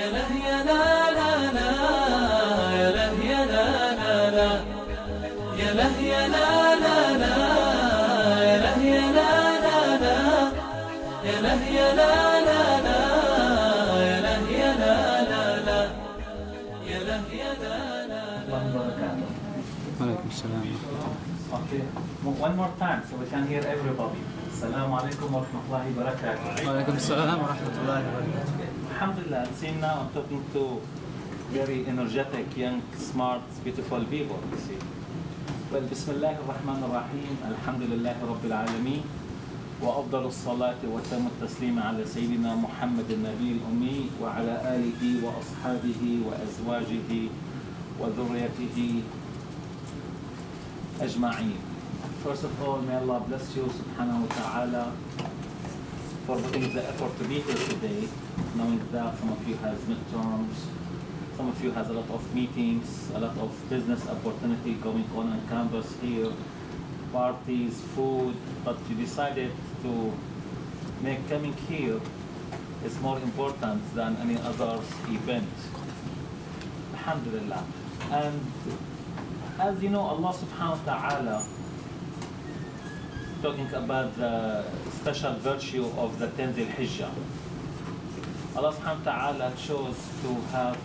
يا له يا لا لا لا يا له يا لا لا لا يا له يا لا لا لا يا له يا لا لا لا يا له يا لا لا لا يا له يا لا لا لا يا له يا لا لا لا. وعليكم السلام. Okay, one more time so we can hear everybody. Assalamu alaikum wa rahmatullahi wa barakatuh. وعليكم السلام ورحمة الله وبركاته. Alhamdulillah, see now I'm talking to very energetic, young, smart, beautiful people, you see. Well, Bismillah ar-Rahman ar-Rahim, Alhamdulillah Rabbil Alameen, wa afdalu salati wa tamu taslima ala Sayyidina Muhammad al-Nabi al-Ummi wa ala alihi wa ashabihi wa azwajihi wa dhurriyatihi ajma'een. First of all, may Allah bless you subhanahu wa ta'ala for putting the effort to be here today, knowing that some of you has midterms, some of you has a lot of meetings, a lot of business opportunity going on campus here, parties, food, but you decided to make coming here is more important than any other event. Alhamdulillah. And as you know, Allah subhanahu wa ta'ala talking about the special virtue of the 10th al-Hijjah. Allah subhanahu wa ta'ala chose to have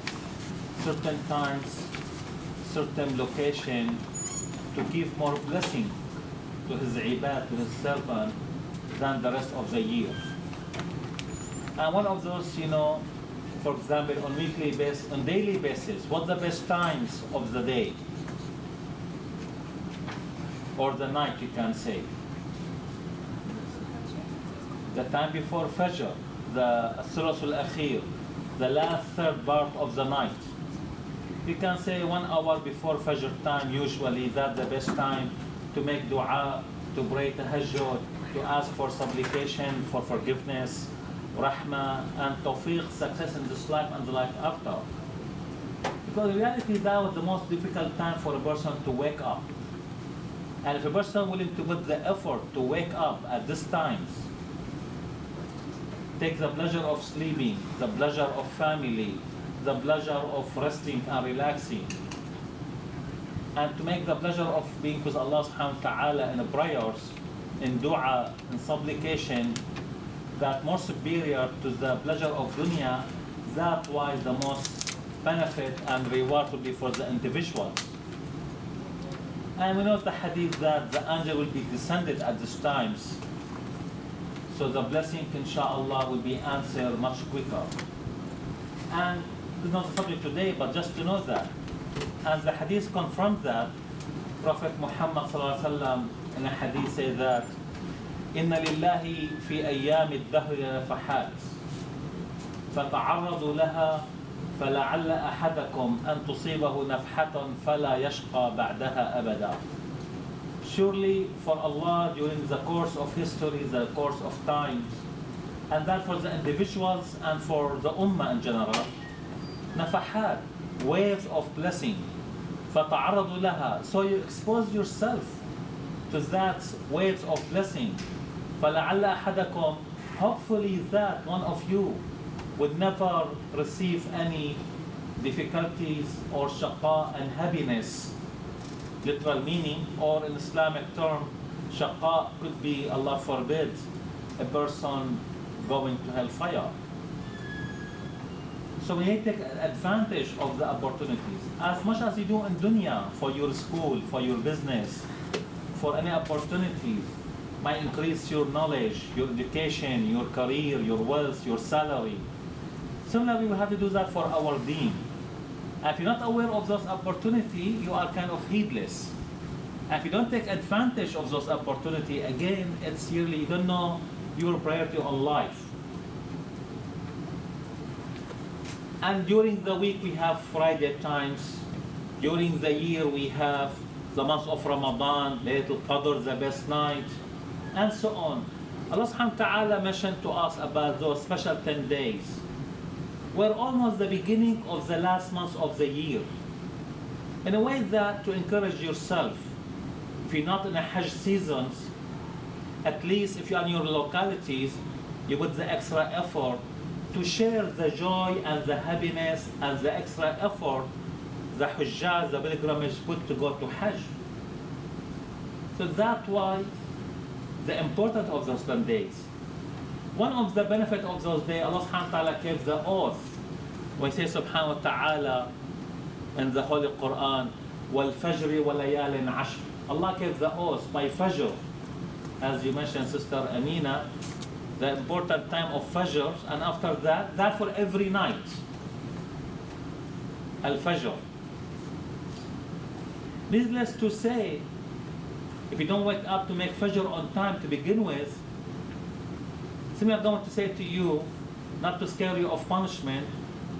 certain times, certain location to give more blessing to his ibad, to his servant, than the rest of the year. And one of those, you know, for example, on weekly basis, on daily basis, what the best times of the day or the night, you can say. The time before Fajr, the Thuluth al-Akhir, the last third part of the night. You can say 1 hour before Fajr time, usually that's the best time to make dua, to pray tahajjud, to ask for supplication, for forgiveness, rahmah, and tawfiq, success in this life and the life after. Because in reality, that was the most difficult time for a person to wake up. And if a person willing to put the effort to wake up at these times, take the pleasure of sleeping, the pleasure of family, the pleasure of resting and relaxing, and to make the pleasure of being with Allah subhanahu wa ta'ala in prayers, in dua, in supplication, that more superior to the pleasure of dunya, that was the most benefit and reward will be for the individual. And we know the hadith that the angel will be descended at these times, so the blessing, inshallah, will be answered much quicker. And it's not the subject today, but just to know that. And the hadith confirms that. Prophet Muhammad sallallahu alaihi wasallam in a hadith says that, إن لله في أيام الدهر نفحات فتعرضوا لها فلعل أحدكم أن تصيبه نفحة فلا يشقى بعدها أبدا. Surely for Allah during the course of history, the course of time, and that for the individuals and for the ummah in general, nafahat, waves of blessing, فَتَعَرَّضُوا لَهَا. So you expose yourself to that waves of blessing. فَلَعَلَّ أَحَدَكُمْ. Hopefully that one of you would never receive any difficulties or shaqa and happiness, literal meaning, or in Islamic term, shaqa could be, Allah forbid, a person going to hellfire. So we need to take advantage of the opportunities. As much as you do in dunya, for your school, for your business, for any opportunities, might increase your knowledge, your education, your career, your wealth, your salary. Similarly, we have to do that for our deen. And if you're not aware of those opportunities, you are kind of heedless. And if you don't take advantage of those opportunities, again, it's really, you don't know your priority on life. And during the week, we have Friday times. During the year, we have the month of Ramadan, Laylatul Qadr, the best night, and so on. Allah subhanahu wa ta'ala mentioned to us about those special 10 days. We're almost the beginning of the last month of the year. In a way that to encourage yourself, if you're not in a Hajj seasons, at least if you're in your localities, you put the extra effort to share the joy and the happiness and the extra effort the Hujjaj, the pilgrimage, put to go to Hajj. So that's why the importance of those 10 days. One of the benefits of those days, Allah subhanahu wa ta'ala gave the oath. When he says subhanahu wa ta'ala in the Holy Quran, وَالْفَجْرِ وَلَيَالٍ عَشْرٍ. Allah gave the oath by Fajr. As you mentioned, Sister Amina, the important time of Fajr, and after that for every night. Al-Fajr. Needless to say, if you don't wake up to make Fajr on time to begin with, simply I'm going to say to you, not to scare you of punishment,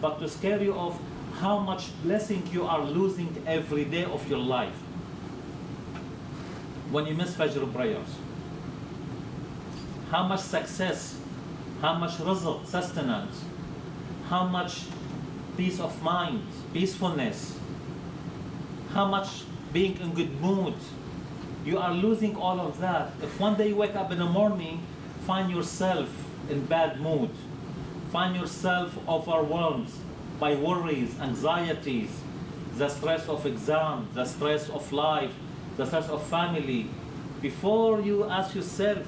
but to scare you of how much blessing you are losing every day of your life when you miss Fajr prayers. How much success, how much rizq, sustenance, how much peace of mind, peacefulness, how much being in good mood. You are losing all of that. If one day you wake up in the morning, find yourself in bad mood, find yourself overwhelmed by worries, anxieties, the stress of exam, the stress of life, the stress of family, before you ask yourself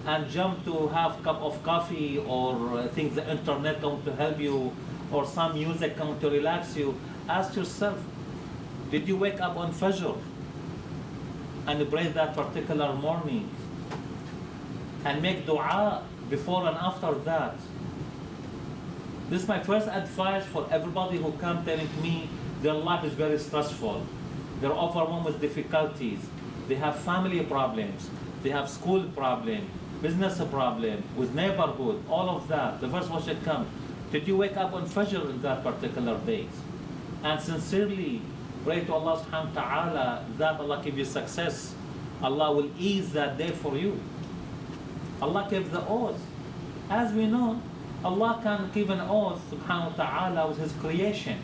and jump to have a cup of coffee or think the internet going to help you or some music going to relax you, ask yourself, did you wake up on Fajr and pray that particular morning and make dua before and after that? This is my first advice for everybody who comes telling me their life is very stressful, they're overwhelmed with difficulties, they have family problems, they have school problems, business problem, with neighborhood, all of that. The first one should come, did you wake up on Fajr in that particular day? And sincerely pray to Allah subhanahu wa ta'ala that Allah give you success. Allah will ease that day for you. Allah gave the oath. As we know, Allah can give an oath subhanahu wa ta'ala with His creation.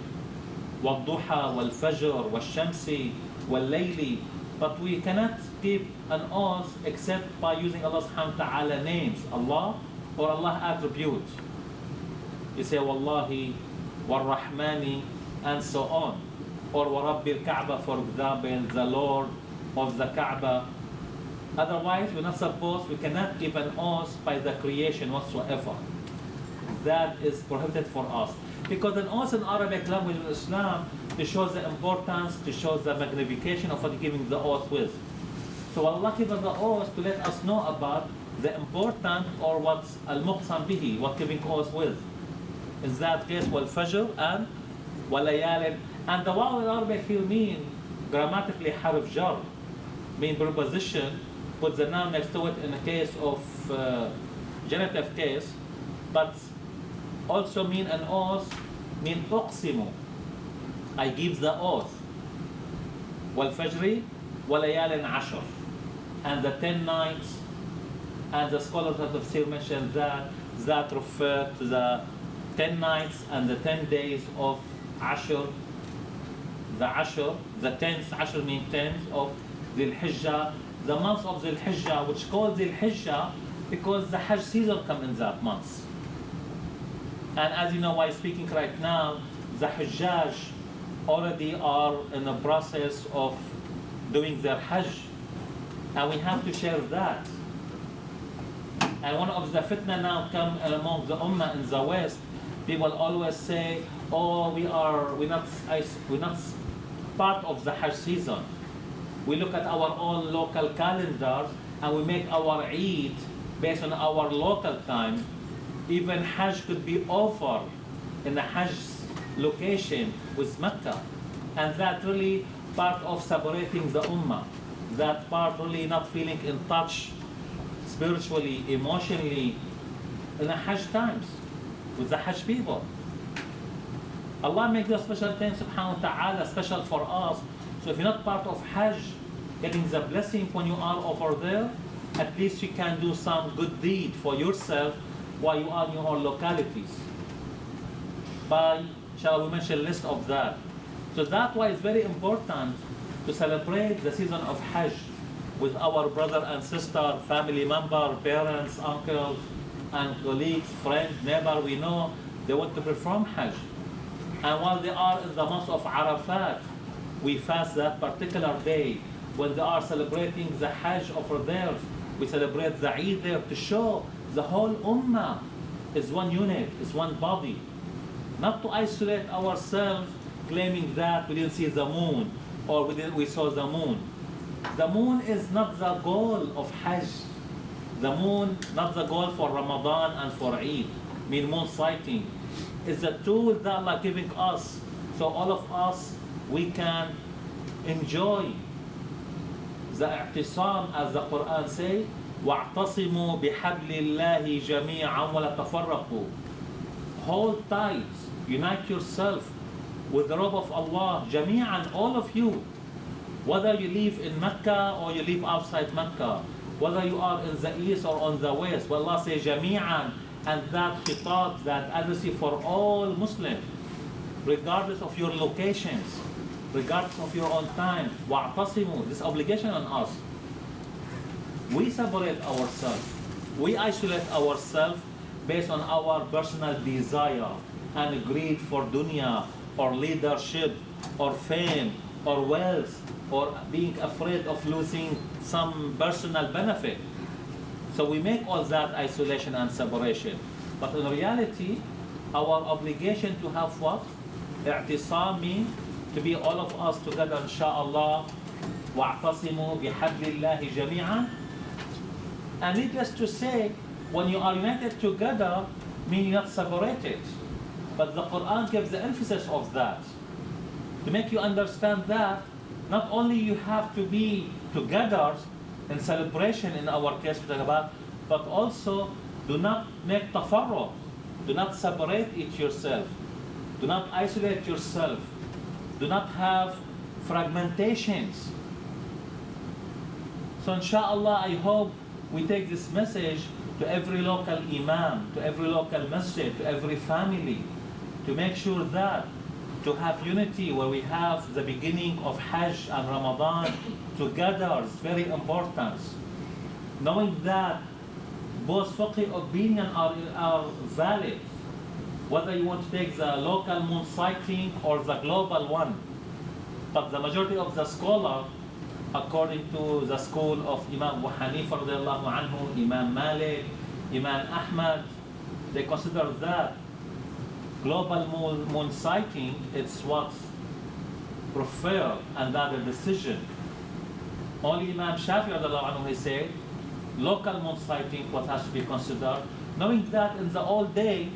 وَالضُّحَى وَالْفَجْرِ وَالشَّمْسِ وَاللَّيْلِ. But we cannot give an oath except by using Allah subhanahu wa ta'ala names, Allah or Allah attributes. You say Wallahi, War-Rahmani, and so on. Or Warabbil Kaaba, for example, the Lord of the Kaaba. Otherwise, we're not supposed, we cannot give an oath by the creation whatsoever. That is prohibited for us. Because an oath in Arabic language in Islam, to show the importance, to show the magnification of what you're giving the oath with. So Allah gives the oath to let us know about the important or what's al-muqsam bihi, what giving oath with. In that case, wal-fajr and wal-layalin. And the waw in Arabic here mean grammatically harf jar, mean preposition, put the noun next to it in the case of genitive case, but also mean an oath, mean uqsimu, I give the oath. Wal-fajri wal-layalin ashr. And the 10 nights, and the scholars of tafsir mentioned that refer to the 10 nights and the 10 days of Ashr. The Ashr, the 10th, Ashr means 10th of Dhu al-Hijjah, the month of Dhu al-Hijjah, which called Dhu al-Hijjah because the Hajj season comes in that month. And as you know, while speaking right now, the Hujjaj already are in the process of doing their Hajj, and we have to share that. And one of the fitna now come among the Ummah in the West, people always say, oh, we're not part of the Hajj season. We look at our own local calendar and we make our Eid based on our local time. Even Hajj could be over in the Hajj location with Mecca. And that really part of separating the Ummah. That part really not feeling in touch spiritually, emotionally in the Hajj times with the Hajj people. Allah makes the special time subhanahu wa ta'ala special for us. So if you're not part of Hajj, getting the blessing when you are over there, at least you can do some good deed for yourself while you are in your localities. By, shall we mention a list of that? So that's why it's very important to celebrate the season of Hajj with our brother and sister, family member, parents, uncles, and colleagues, friends, neighbor we know, they want to perform Hajj. And while they are in the month of Arafat, we fast that particular day. When they are celebrating the Hajj over there, we celebrate the Eid there to show the whole Ummah is one unit, is one body. Not to isolate ourselves claiming that we didn't see the moon or we saw the moon. The moon is not the goal of Hajj. The moon, not the goal for Ramadan and for Eid. Moon sighting is the tool that Allah giving us, so all of us we can enjoy the i'tisam, as the Quran say, وَاعْتَصِمُوا بِحَبْلِ اللَّهِ جَمِيعًا وَلَا تَفَرَّقُوا. Hold tight, unite yourself with the robe of Allah, جَمِيعًا, all of you. Whether you live in Mecca or you live outside Mecca, whether you are in the east or on the west, well, Allah says جَمِيعًا, and that khitab, that advocacy for all Muslims, regardless of your locations, regardless of your own time. وَاعْتَصِمُوا, this obligation on us. We separate ourselves, we isolate ourselves based on our personal desire and greed for dunya or leadership or fame or wealth or being afraid of losing some personal benefit. So we make all that isolation and separation. But in reality, our obligation to have what? I'tisam means to be all of us together, inshaAllah. وَاعْتَصِمُوا بِحَبْلِ اللَّهِ جَمِيعًا. And needless to say, when you are united together, mean you're not separated. But the Quran gives the emphasis of that, to make you understand that not only you have to be together in celebration, in our case, but also do not make tafarruq, do not separate it yourself, do not isolate yourself, do not have fragmentations. So inshallah, I hope we take this message to every local imam, to every local masjid, to every family, to make sure that to have unity where we have the beginning of Hajj and Ramadan together is very important. Knowing that both fiqh opinion are valid, whether you want to take the local moon sighting or the global one. But the majority of the scholars, according to the school of Imam Abu Hanifa radiallahu anhu, Imam Malik, Imam Ahmad, they consider that global moon sighting it's what's preferred and that the decision. Only Imam Shafi radiallahu anhu, he said, local moon sighting what has to be considered, knowing that in the old day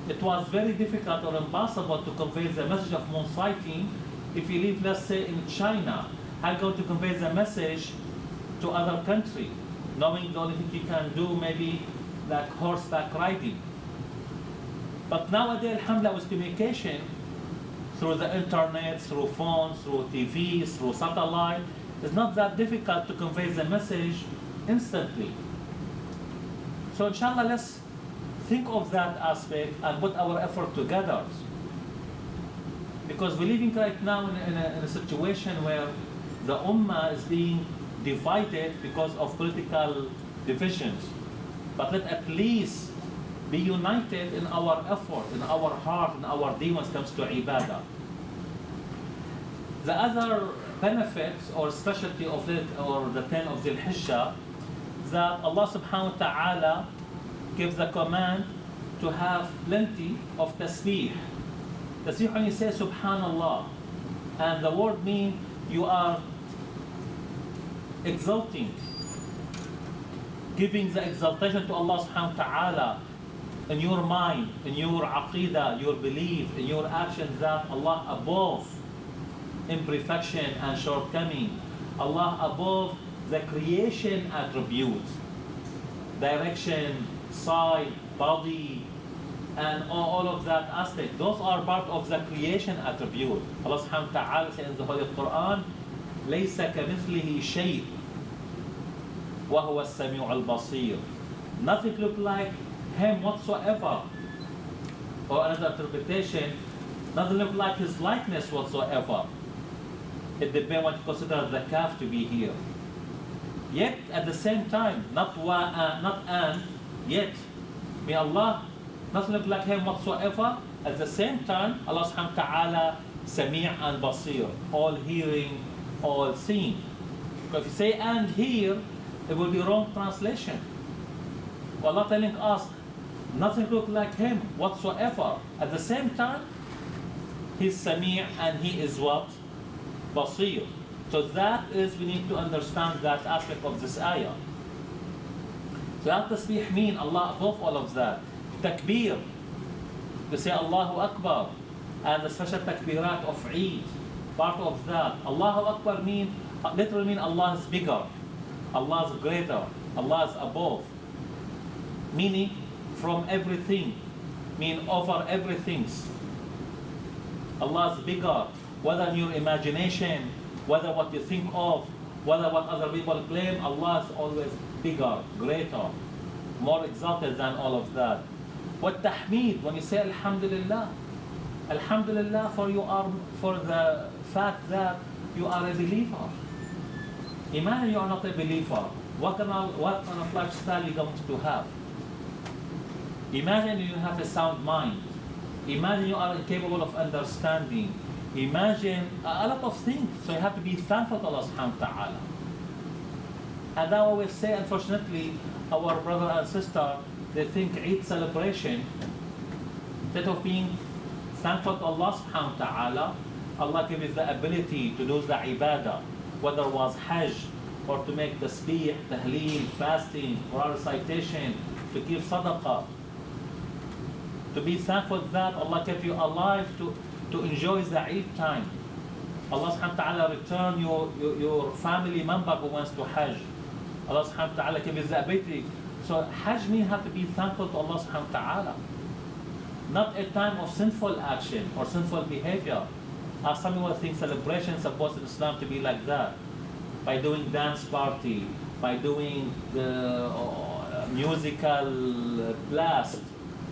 it was very difficult or impossible to convey the message of moon sighting. If you live, let's say, in China, how are you going to convey the message to other country, knowing the only thing you can do maybe like horseback riding? But nowadays, alhamdulillah, with communication through the internet, through phones, through TV, through satellite, it's not that difficult to convey the message instantly. So inshallah, let's think of that aspect and put our effort together. Because we're living right now in a situation where the ummah is being divided because of political divisions. But let at least be united in our effort, in our heart, in our deen when it comes to ibadah. The other benefits or specialty of it, or the 10 of Dhu al-Hijjah, that Allah subhanahu wa ta'ala gives the command to have plenty of tasbih. Tasbih, when you say subhanallah, and the word means you are exalting, giving the exaltation to Allah subhanahu wa ta'ala in your mind, in your aqidah, your belief, in your actions, that Allah above imperfection and shortcoming, Allah above the creation attributes, direction, sight, body, and all of that aspect. Those are part of the creation attribute. Allah subhanahu wa ta'ala says in the Holy Quran, لَيْسَ كَمِثْلِهِ شَيْءٍ وَهُوَ السَّمِيعُ الْبَصِيرُ. Nothing look like him whatsoever. Or another interpretation, nothing look like his likeness whatsoever. It depends what you consider the kaf to be here. Yet at the same time, not and, yet May Allah not look like him whatsoever. At the same time, Allah subhanahu wa ta'ala Sami' and Basir, all hearing, all seeing. Because if you say and hear, it will be wrong translation. Allah telling us nothing look like him whatsoever. At the same time, he's Sami' and he is what? Basir. So that is, we need to understand that aspect of this ayah. So that tasbih mean Allah above all of that. Takbir, to say Allahu Akbar, and the special takbirat of Eid, part of that. Allahu Akbar literally mean Allah is bigger, Allah is greater, Allah is above. Meaning from everything, mean over everything. Allah is bigger, whether in your imagination, whether what you think of, whether what other people claim, Allah is always bigger, greater, more exalted than all of that. What tahmeed, when you say Alhamdulillah, Alhamdulillah for the fact that you are a believer. Imagine you are not a believer. What kind of lifestyle you going to have? Imagine you have a sound mind. Imagine you are incapable of understanding. Imagine a lot of things. So you have to be thankful to Allah subhanahu wa ta'ala. And I always say, unfortunately, our brother and sister, they think Eid celebration, instead of being thankful to Allah subhanahu wa ta'ala, Allah gives us the ability to do the ibadah, whether it was Hajj, or to make tasbih, tahleel, fasting, Quran recitation, to give sadaqah. To be thankful that Allah kept you alive to enjoy the Eid time. Allah subhanahu wa ta'ala return your family member who wants to Hajj. Allah subhanahu wa ta'ala gives you the ability. So Hajj means have to be thankful to Allah subhanahu wa ta'ala. Not a time of sinful action or sinful behavior. As some people think celebration is supposed in Islam to be like that. By doing dance party, by doing the musical blast,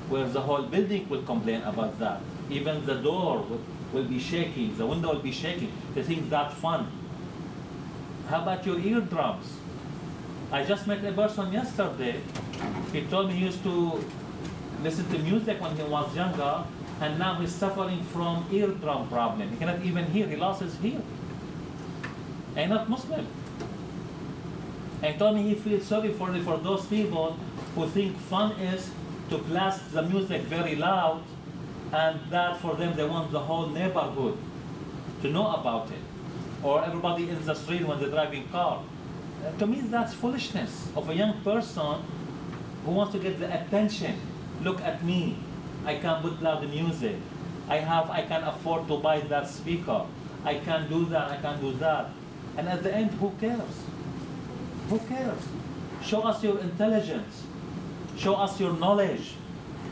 where the whole building will complain about that. Even the door will be shaking, the window will be shaking. They think that's fun. How about your eardrums? I just met a person yesterday. He told me he used to listen to music when he was younger, and now he's suffering from eardrum problem. He cannot even hear, he lost his hearing. And not Muslim. And he told me he feels sorry for those people who think fun is to blast the music very loud, and that for them they want the whole neighborhood to know about it, or everybody in the street when they're driving car. To me, that's foolishness of a young person who wants to get the attention. Look at me, I can put loud music, I can afford to buy that speaker, I can do that, I can do that. And at the end, who cares? Who cares? Show us your intelligence. Show us your knowledge.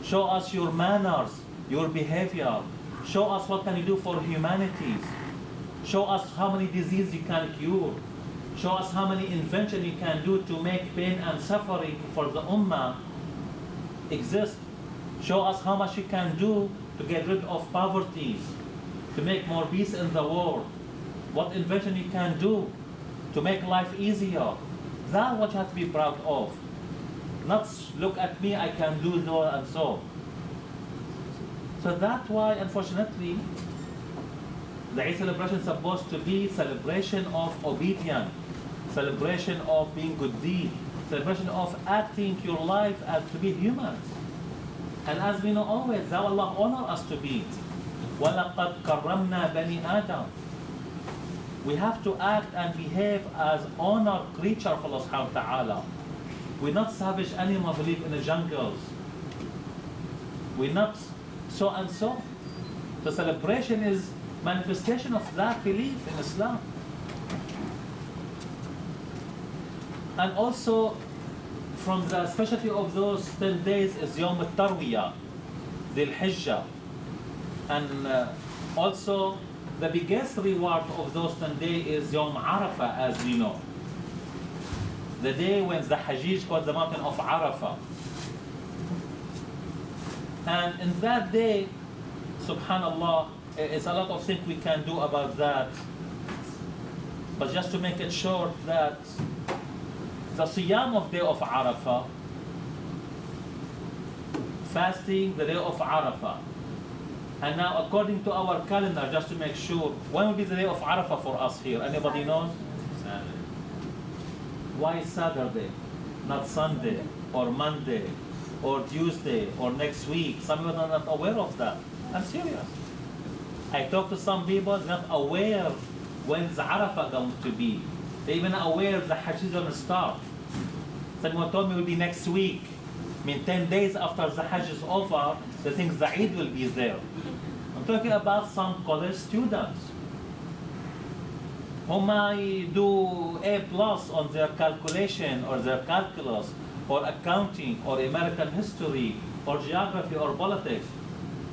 Show us your manners, your behavior. Show us what can you do for humanity. Show us how many diseases you can cure. Show us how many inventions you can do to make pain and suffering for the ummah exist. Show us how much you can do to get rid of poverty, to make more peace in the world. What invention you can do to make life easier. That's what you have to be proud of. Not look at me, I can do so and so. So that's why, unfortunately, the Eid celebration is supposed to be celebration of obedience, celebration of being good deed, celebration of acting your life as to be humans. And as we know always, that Allah honor us to be. وَلَقَدْ كَرَّمْنَا بَنِي آدَمَ. We have to act and behave as honored creature for Allah subhanahu wa ta'ala. We're not savage animals who live in the jungles. We're not so and so. The celebration is manifestation of that belief in Islam. And also, from the specialty of those 10 days is Yawm al-Tarwiyah, Dhu al-Hijjah. And also, the biggest reward of those 10 days is Yawm Arafah, as we know. The day when the Hajj called the mountain of Arafah. And in that day, subhanallah, it's a lot of things we can do about that. But just to make it short, that the Siyam of day of Arafah fasting the day of Arafah. And now according to our calendar, just to make sure, when will be the day of Arafah for us here? Anybody knows? Saturday. Why Saturday? Not Sunday or Monday or Tuesday or next week? Some people are not aware of that. I'm serious. I talk to some people not aware when the Arafah going to be. They even aware the Hajj is going to start. Someone told me it will be next week. I mean 10 days after the Hajj is over, they think the Eid will be there. I'm talking about some college students who might do A+ on their calculation or their calculus or accounting or American history or geography or politics,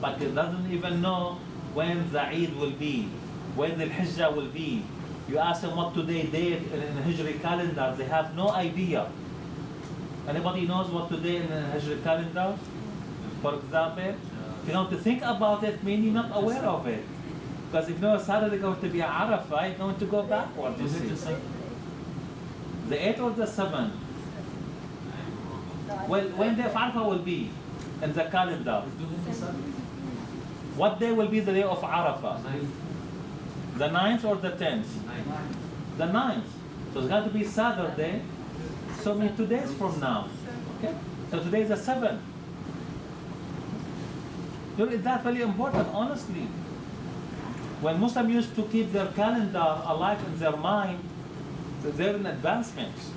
but they doesn't even know when the Eid will be, when the Hijjah will be. You ask them what today date in the Hijri calendar, they have no idea. Anybody knows what today in the Hijri calendar? For example, you know, to think about it means you're not aware of it. Because if you know Saturday going to be Arafah, you're going to go backward. You see. The 8th or the 7th? Well, when the Arafah will be in the calendar? What day will be the day of Arafah? The 9th or the 10th? The 9th. So it's got to be Saturday. So I mean 2 days from now. Okay? So today is the 7th. Is that really important, honestly? When Muslims used to keep their calendar alive in their mind, they're in advancements.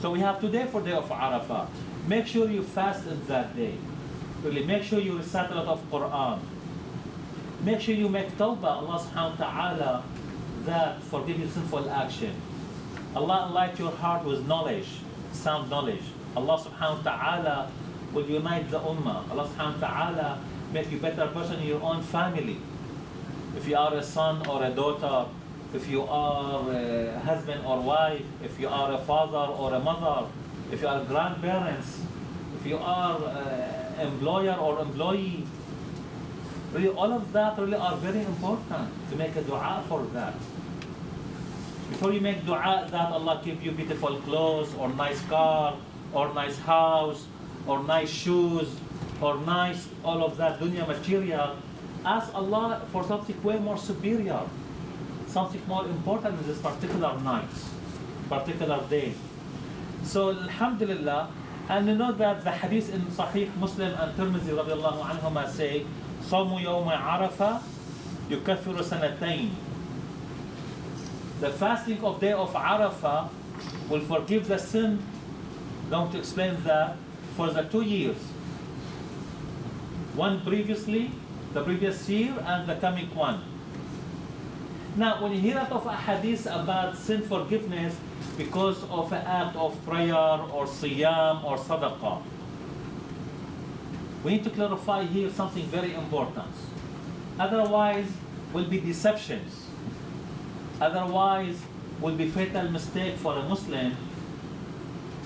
So we have today for day of Arafah. Make sure you fast in that day. Really, make sure you recite a lot of Quran. Make sure you make tawbah, Allah subhanahu wa ta'ala, that forgive you sinful action. Allah enlighten your heart with knowledge, sound knowledge. Allah subhanahu wa ta'ala will unite the ummah. Allah subhanahu wa ta'ala make you a better person in your own family. If you are a son or a daughter, if you are a husband or wife, if you are a father or a mother, if you are grandparents, if you are employer or employee, really all of that really are very important to make a dua for that. Before you make dua that Allah give you beautiful clothes or nice car or nice house or nice shoes or nice all of that dunya material, ask Allah for something way more superior, something more important in this particular night, particular day. So alhamdulillah, and you know that the hadith in Sahih Muslim and Tirmidhi radiallahu anhuma say, صوم يوم عرفة يكفر سنتين. The fasting of day of Arafah will forgive the sin. I'm going to explain that for the 2 years. One previously, the previous year, and the coming one. Now, when you hear out of a hadith about sin forgiveness because of an act of prayer or siyam or sadaqah, we need to clarify here something very important. Otherwise, will be deceptions. Otherwise, will be fatal mistake for a Muslim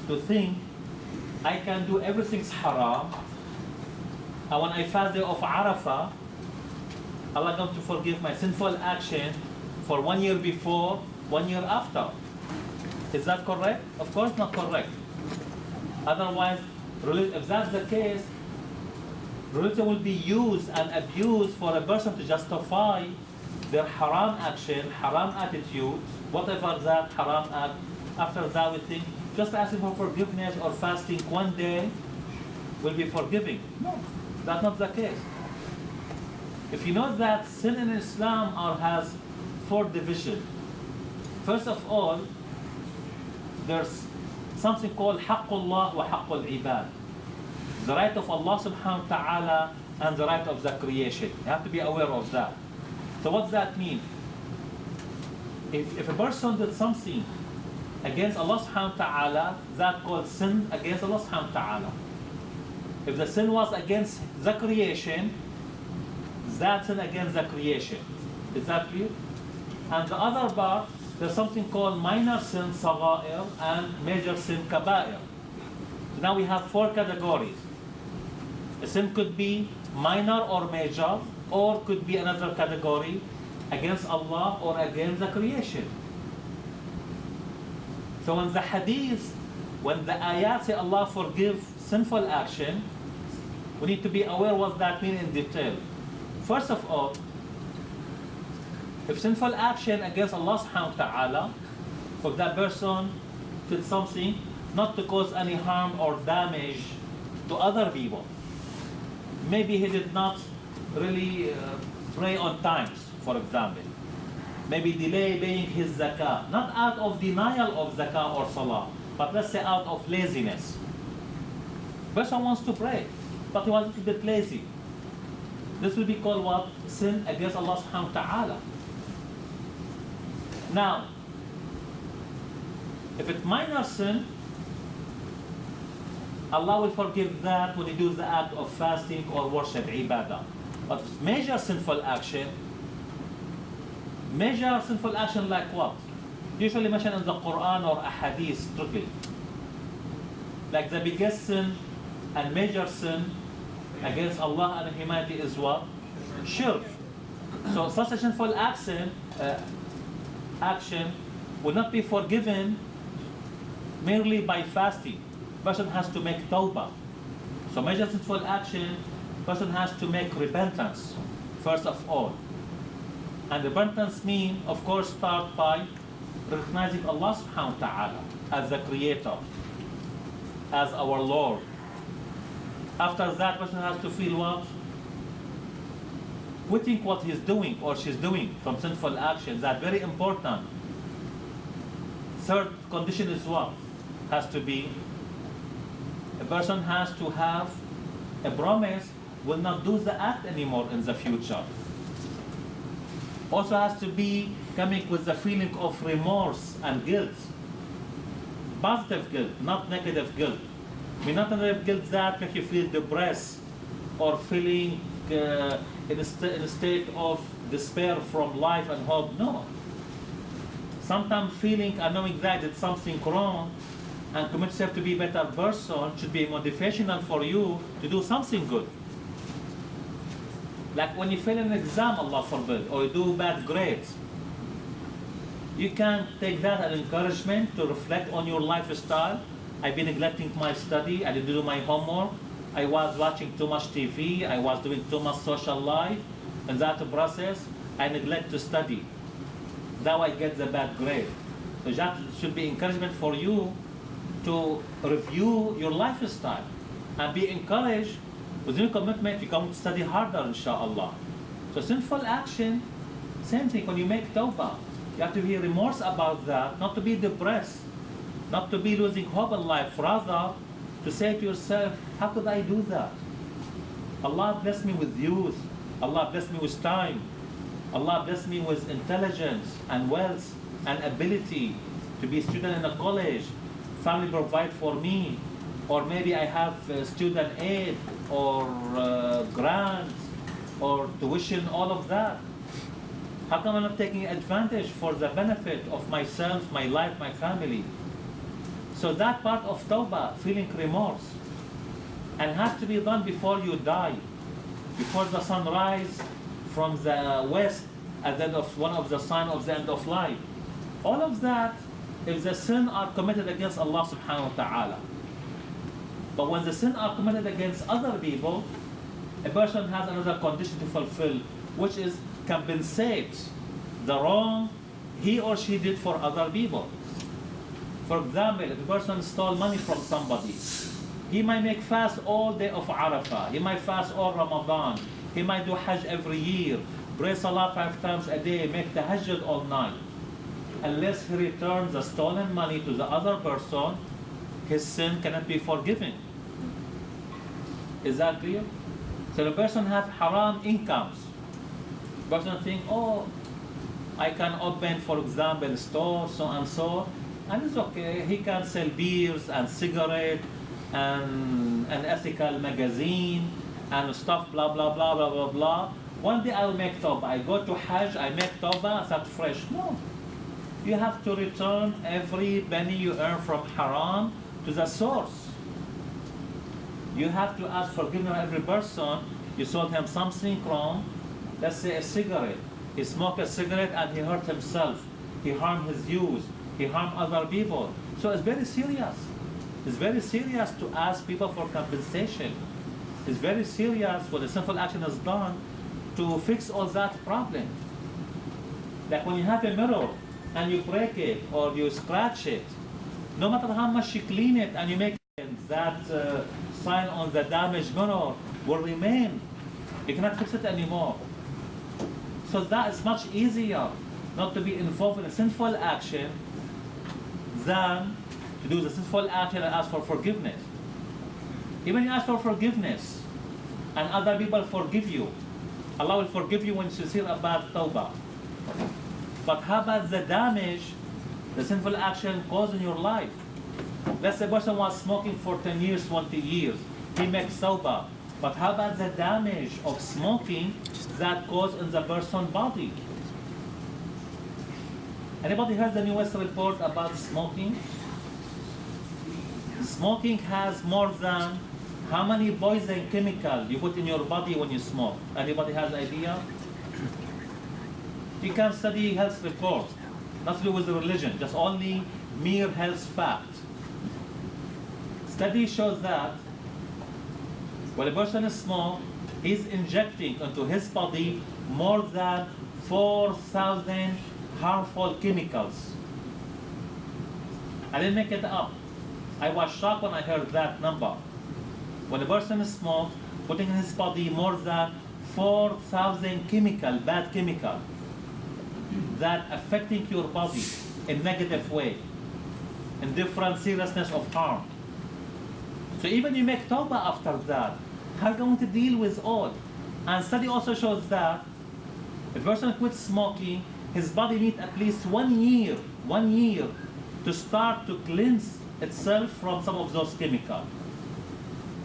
to think I can do everything's haram, and when I fast day of Arafah, Allah going to forgive my sinful action for 1 year before, 1 year after. Is that correct? Of course not correct. Otherwise, if that's the case, religion will be used and abused for a person to justify their haram action, haram attitude, whatever that haram act. After that we think, just asking for forgiveness or fasting 1 day will be forgiving. No, that's not the case. If you know that sin in Islam has 4 divisions. First of all, there's something called Haqqullah wa Haqqul Ibad. The right of Allah subhanahu wa ta'ala and the right of the creation. You have to be aware of that. So what does that mean? If a person did something against Allah subhanahu wa ta'ala, that called sin against Allah subhanahu wa ta'ala. If the sin was against the creation, that sin against the creation. Is that clear? And the other part, there's something called minor sin, sagha'ir, and major sin, kaba'ir. So now we have 4 categories. A sin could be minor or major, or could be another category against Allah or against the creation. So when the hadith, when the ayat say Allah forgives sinful action, we need to be aware what that means in detail. First of all, if sinful action against Allah subhanahu wa ta'ala, for that person did something not to cause any harm or damage to other people. Maybe he did not really pray on times, for example. Maybe delay paying his zakah, not out of denial of zakah or salah, but let's say out of laziness. Person wants to pray, but he was a little bit lazy. This will be called what? Sin against Allah subhanahu wa ta'ala. Now, if it's minor sin, Allah will forgive that when he does the act of fasting or worship, ibadah. But major sinful action like what? Usually mentioned in the Quran or ahadith strictly. Like the biggest sin and major sin against Allah and humanity is what? Shirk. So such a sinful action will not be forgiven merely by fasting. Person has to make tawbah. So major sinful action, person has to make repentance, first of all. And repentance means, of course, start by recognizing Allah subhanahu wa ta'ala as the creator, as our Lord. After that, person has to feel what? Quitting what he's doing or she's doing from sinful actions. That's very important. Third condition is what? Has to be, a person has to have a promise will not do the act anymore in the future. Also has to be coming with the feeling of remorse and guilt. Positive guilt, not negative guilt. I mean, not negative guilt that makes you feel depressed or feeling in a state of despair from life and hope. No. Sometimes feeling and knowing that it's something wrong and commit yourself to be a better person should be motivational for you to do something good. Like when you fail an exam, Allah forbid, or you do bad grades, you can take that as encouragement to reflect on your lifestyle. I've been neglecting my study, I didn't do my homework, I was watching too much TV, I was doing too much social life. In that process, I neglect to study. Now I get the bad grade. So that should be encouragement for you to review your lifestyle and be encouraged with your commitment. You come to study harder, inshallah. So sinful action, same thing. When you make tawbah, you have to be remorse about that, not to be depressed, not to be losing hope in life, rather to say to yourself, how could I do that? Allah bless me with youth, Allah bless me with time, Allah bless me with intelligence and wealth and ability to be a student in a college, family provide for me, or maybe I have student aid or grants or tuition, all of that. How come I'm not taking advantage for the benefit of myself, my life, my family? So that part of tawbah, feeling remorse, and has to be done before you die, before the sun rise from the west at the end of one of the sign of the end of life. All of that, if the sin are committed against Allah subhanahu wa ta'ala. But when the sin are committed against other people, a person has another condition to fulfill, which is compensate the wrong he or she did for other people. For example, if a person stole money from somebody, he might make fast all day of Arafah, he might fast all Ramadan, he might do Hajj every year, pray Salah 5 times a day, make tahajjud all night. Unless he returns the stolen money to the other person, his sin cannot be forgiven. Is that clear? So the person has haram incomes. The person think, oh, I can open, for example, a store, so and so, and it's okay. He can sell beers and cigarettes and an ethical magazine and stuff, blah, blah, blah, blah, blah, blah. One day I will make tawbah. I go to Hajj, I make tawbah, I start fresh. No. You have to return every penny you earn from haram to the source. You have to ask forgiveness of every person. You sold him something wrong, let's say a cigarette. He smoked a cigarette and he hurt himself. He harmed his youth. He harmed other people. So it's very serious. It's very serious to ask people for compensation. It's very serious when a sinful action is done to fix all that problem. Like when you have a mirror and you break it or you scratch it, no matter how much you clean it and you make it, that sign on the damaged mirror will remain. You cannot fix it anymore. So that is much easier not to be involved in a sinful action than to do the sinful action and ask for forgiveness. Even you ask for forgiveness and other people forgive you, Allah will forgive you when you sincere about tawbah. But how about the damage the sinful action caused in your life? Let's say a person was smoking for 10 years, 20 years. He makes tawbah. But how about the damage of smoking that caused in the person's body? Anybody heard the newest report about smoking? Smoking has more than how many poison chemical you put in your body when you smoke? Anybody has idea? You can study health reports, not to do with religion, just only mere health fact. Study shows that when a person smokes, he's injecting into his body more than 4,000 harmful chemicals. I didn't make it up. I was shocked when I heard that number. When a person smokes, putting in his body more than 4,000 bad chemical, that affecting your body in negative way, in different seriousness of harm. So even you make tawbah after that, how are you going to deal with all? And study also shows that if a person quits smoking, his body needs at least 1 year to start to cleanse itself from some of those chemicals.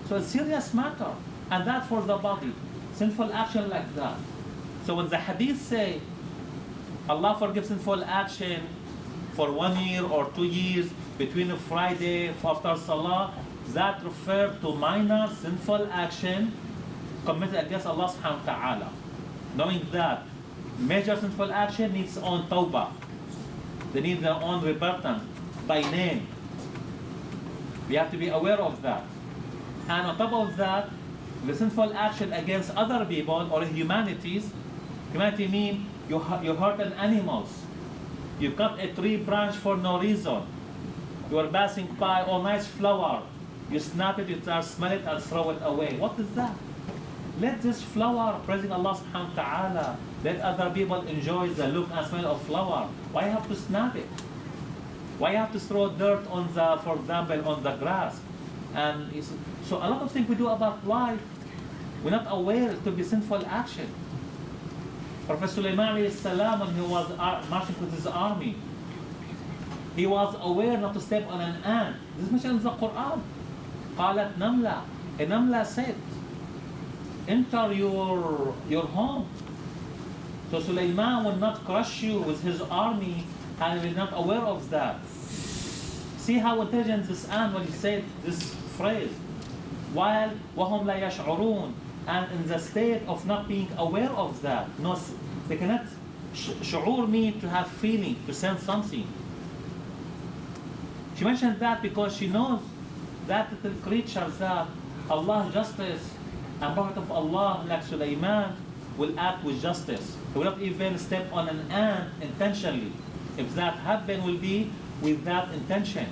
So it's a serious matter, and that for the body, sinful action like that. So when the hadith say, Allah forgives sinful action for 1 year or 2 years between a Friday after Salah, that refers to minor sinful action committed against Allah subhanahu wa ta'ala. Knowing that major sinful action needs its own tawbah. They need their own repentance by name. We have to be aware of that. And on top of that, the sinful action against other people or humanity means you hurt an animals. You cut a tree branch for no reason. You are passing by a nice flower. You snap it, you smell it and throw it away. What is that? Let this flower praising Allah subhanahu wa ta'ala. Let other people enjoy the look and smell of flower. Why have to snap it? Why have to throw dirt on the, for example, on the grass? And so a lot of things we do about life, we're not aware it could be sinful action. Prophet Sulaiman alayhi salam, when he was marching with his army, he was aware not to step on an ant. This is mentioned in the Quran. قالت نملة. A Namla said, enter your home. So Sulaiman will not crush you with his army and he is not aware of that. See how intelligent this ant when he said this phrase. While وهم لا يشعرون, and in the state of not being aware of that. No, they cannot. Shu'ur means to have feeling, to sense something. She mentioned that because she knows that little creature that Allah justice and Prophet of Allah like Sulaiman will act with justice. He will not even step on an ant intentionally. If that happen, will be with that intention.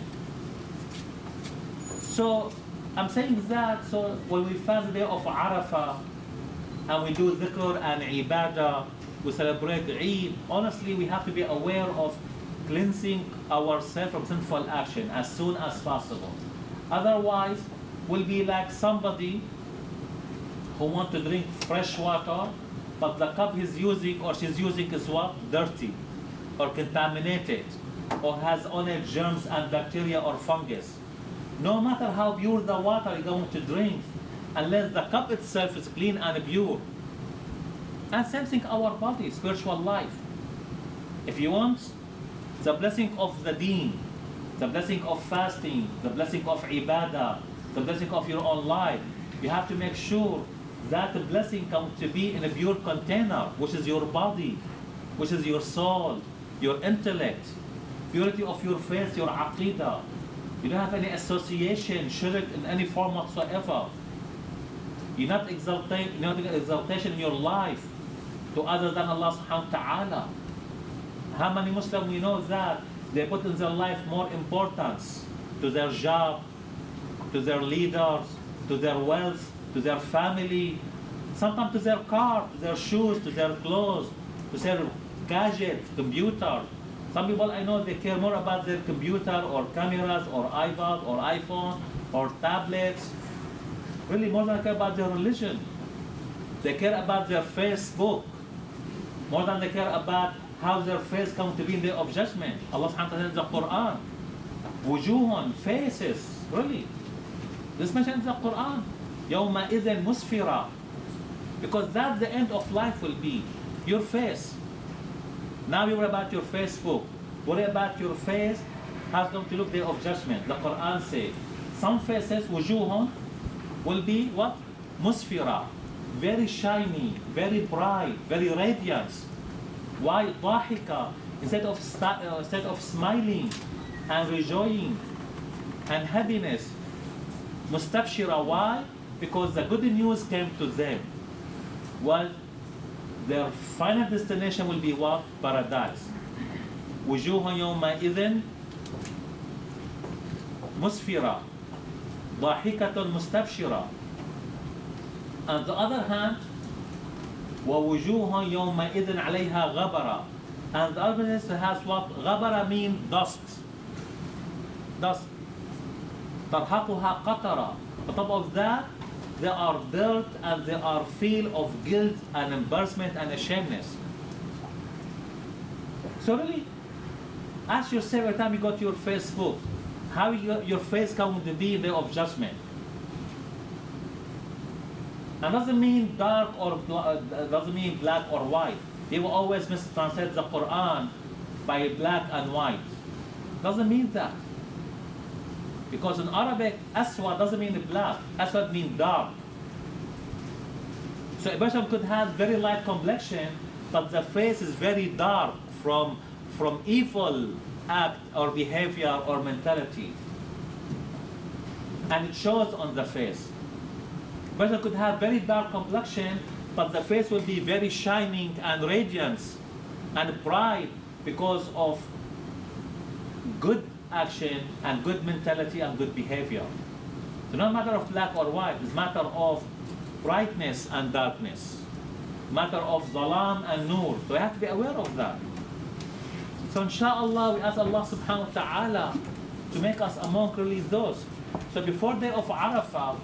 So I'm saying that so when we fast the day of Arafah and we do dhikr and ibadah, we celebrate Eid, honestly we have to be aware of cleansing ourselves from sinful action as soon as possible. Otherwise, we'll be like somebody who wants to drink fresh water, but the cup he's using or she's using is what? Dirty or contaminated or has only germs and bacteria or fungus. No matter how pure the water you're going to drink, unless the cup itself is clean and pure. And same thing our body, spiritual life. If you want the blessing of the deen, the blessing of fasting, the blessing of ibadah, the blessing of your own life, you have to make sure that the blessing comes to be in a pure container, which is your body, which is your soul, your intellect, purity of your faith, your aqidah, You don't have any association, shirk in any form whatsoever. You're not exaltation in your life to other than Allah subhanahu wa ta'ala. How many Muslims we know that they put in their life more importance to their job, to their leaders, to their wealth, to their family, sometimes to their car, to their shoes, to their clothes, to their gadgets, computer. Some people I know they care more about their computer or cameras or iPad or iPhone or tablets, really more than they care about their religion. They care about their Facebook more than they care about how their face comes to be in the day of judgment. Allah subhanahu wa ta'ala says in the Quran, wujuhun, faces, really. This mentioned in the Quran, yawma idhin musfira, because that's the end of life will be, your face. Now you worry about your Facebook, worry about your face, how it's going to look day of judgment. The Quran says, some faces, wujuhun, will be what? Musfira, very shiny, very bright, very radiant. Why? Dahika, instead of smiling and rejoicing and happiness. Mustabshira, why? Because the good news came to them. Well, their final destination will be what? Paradise. Wujuhun yawma idhin musfira, dahikatun mustabshira. On the other hand, وَوُجُوهٌ يَوْمَئِذٍ عَلَيْهَا غَبَرًا. And the other has what? غَبَرًا means dust. Dust. تَرْحَقُهَا قَطَرًا. On top of that, there are dirt and there are feel of guilt and embarrassment and ashamedness. So really, ask yourself every time you go to your Facebook, how your face going to be in the day of judgment. And doesn't mean dark or doesn't mean black or white. They will always mistranslate the Quran by black and white. Doesn't mean that. Because in Arabic, aswad doesn't mean black. Aswad means dark. So a person could have very light complexion, but the face is very dark from evil act or behavior or mentality. And it shows on the face. Person could have very dark complexion, but the face will be very shining and radiant and bright because of good action and good mentality and good behavior. So not matter of black or white, it's matter of brightness and darkness, matter of zalam and nur. So we have to be aware of that. So inshallah we ask Allah subhanahu wa ta'ala to make us among really those. So before day of Arafah,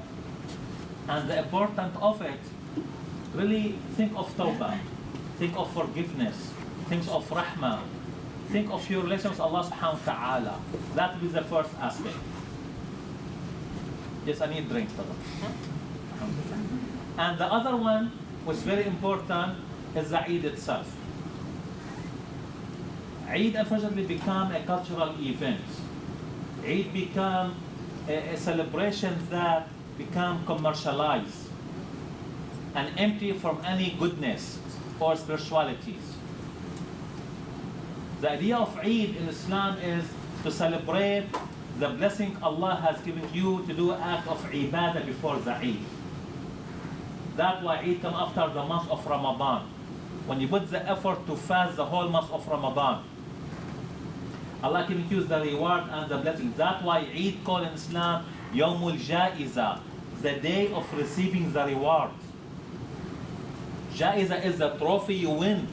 and the importance of it, really think of tawbah, think of forgiveness, think of rahmah, think of your relations with Allah subhanahu wa ta'ala. That will be the first aspect. Yes, I need drink, brother. And the other one, which is very important, is the Eid itself. Eid unfortunately become a cultural event. Eid become a celebration that become commercialized and empty from any goodness or spiritualities. The idea of Eid in Islam is to celebrate the blessing Allah has given you to do an act of ibadah before the Eid. That's why Eid comes after the month of Ramadan. When you put the effort to fast the whole month of Ramadan, Allah giving you the reward and the blessing. That's why Eid called in Islam Yawmul Ja'iza, the day of receiving the reward. Ja'iza is the trophy you win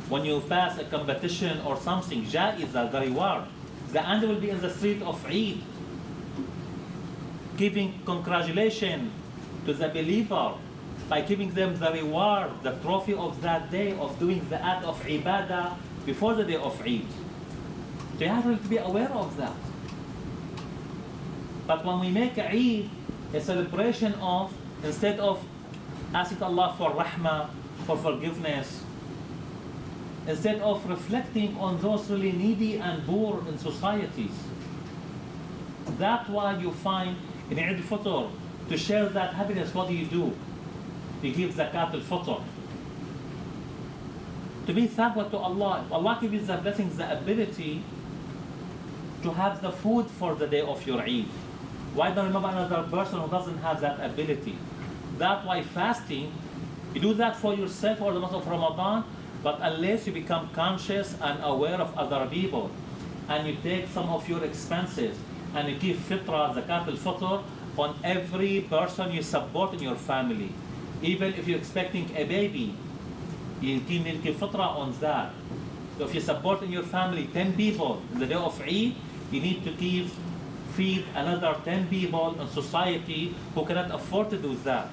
when you pass a competition or something. Ja'iza, the reward. The end will be in the street of Eid, giving congratulations to the believer by giving them the reward, the trophy of that day of doing the act of ibadah before the day of Eid. So you have to be aware of that. But when we make Eid a celebration of, instead of asking Allah for rahmah, for forgiveness, instead of reflecting on those really needy and poor in societies, that's why you find in Eid al-Fitr, to share that happiness, what do? You give zakat al-Fitr. To be thankful to Allah. If Allah gives you the blessings, the ability to have the food for the day of your Eid. Why don't remember another person who doesn't have that ability? That's why fasting, you do that for yourself for the month of Ramadan, but unless you become conscious and aware of other people, and you take some of your expenses, and you give fitrah, zakat al-fitr, on every person you support in your family. Even if you're expecting a baby, you need to give fitrah on that. So if you support in your family 10 people in the day of Eid, you need to feed another 10 people in society who cannot afford to do that.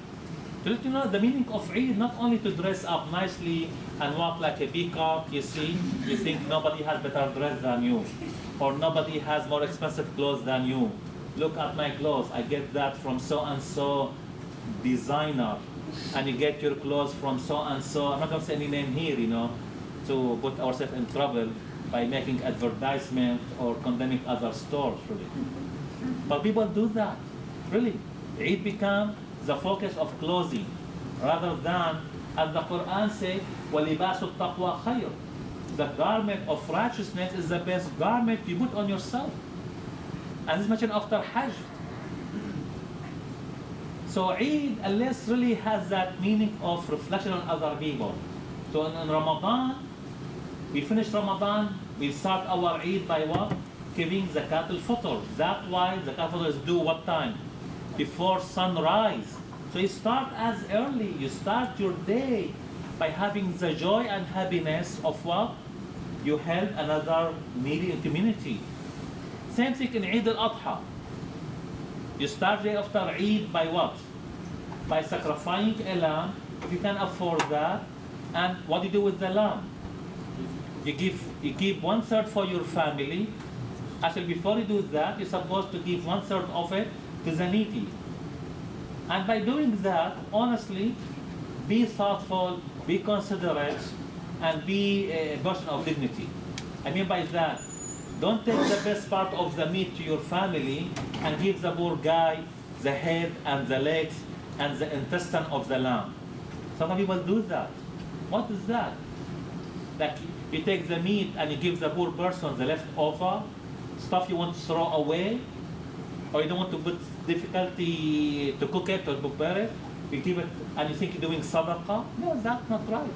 To let you know, the meaning of Eid, not only to dress up nicely and walk like a peacock, you see, you think nobody has better dress than you, or nobody has more expensive clothes than you. Look at my clothes, I get that from so-and-so designer, and you get your clothes from so-and-so, I'm not going to say any name here, to put ourselves in trouble by making advertisement or condemning other stores, really. But people do that, really. Eid becomes the focus of clothing, rather than, as the Quran says, وَلِبَاسُ التَّقْوَى خَيْرٌ. The garment of righteousness is the best garment you put on yourself. And this is mentioned after Hajj. So Eid, unless really has that meaning of reflection on other people. So in Ramadan, we finish Ramadan, we start our Eid by what? Giving zakat al-fitr. That's why zakat al-fitr is due what time? Before sunrise. So you start as early. You start your day by having the joy and happiness of what? You help another needy community. Same thing in Eid al-Adha. You start day after Eid by what? By sacrificing a lamb, if you can afford that. And what do you do with the lamb? You give 1/3 for your family. Actually, before you do that, you're supposed to give 1/3 of it to the needy. And by doing that, honestly, be thoughtful, be considerate, and be a person of dignity. I mean by that, don't take the best part of the meat to your family and give the poor guy the head and the legs and the intestine of the lamb. Some people do that. What is that? Like you take the meat and you give the poor person the leftover stuff you want to throw away, or you don't want to put difficulty to cook it or prepare it, you give it and you think you're doing sadaqah. No, that's not right.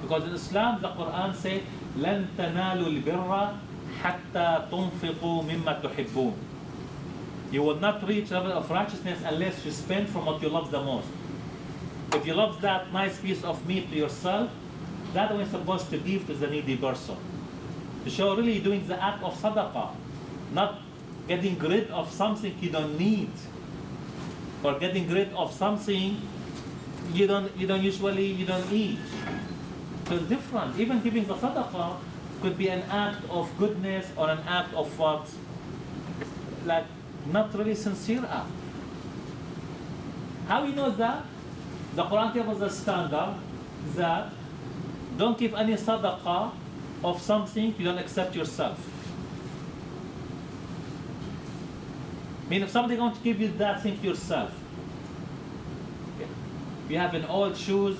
Because in Islam, the Quran says, لَن تَنَالُوا الْبِرَّ حَتَّى تُنْفِقُوا مِمَّا تُحِبُّونَ. You will not reach the level of righteousness unless you spend from what you love the most. If you love that nice piece of meat to yourself, that's what you're supposed to give to the needy person. To show really you're doing the act of sadaqah, not getting rid of something you don't need, or getting rid of something you don't eat. So it's different. Even giving the sadaqah could be an act of goodness or an act of what? Like not really sincere act. How we know that? The Quran gives us a standard that don't give any sadaqah of something you don't accept yourself. I mean, if somebody wants to give you that thing yourself, okay. You have an old shoes,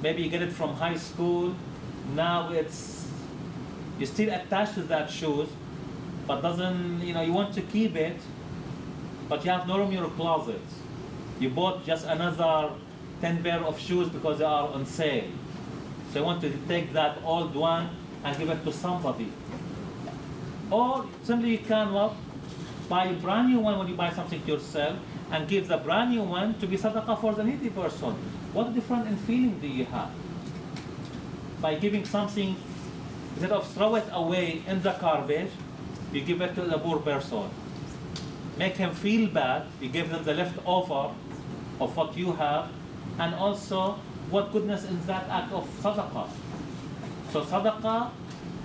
maybe you get it from high school, now you're still attached to that shoes, but you want to keep it, but you have no room in your closet. You bought just another 10 pair of shoes because they are on sale. So you want to take that old one and give it to somebody. Or simply you can buy a brand new one when you buy something yourself and give the brand new one to be sadaqah for the needy person. What different in feeling do you have? By giving something, instead of throw it away in the garbage, you give it to the poor person. Make him feel bad, you give them the leftover of what you have, and also what goodness in that act of sadaqah. So sadaqah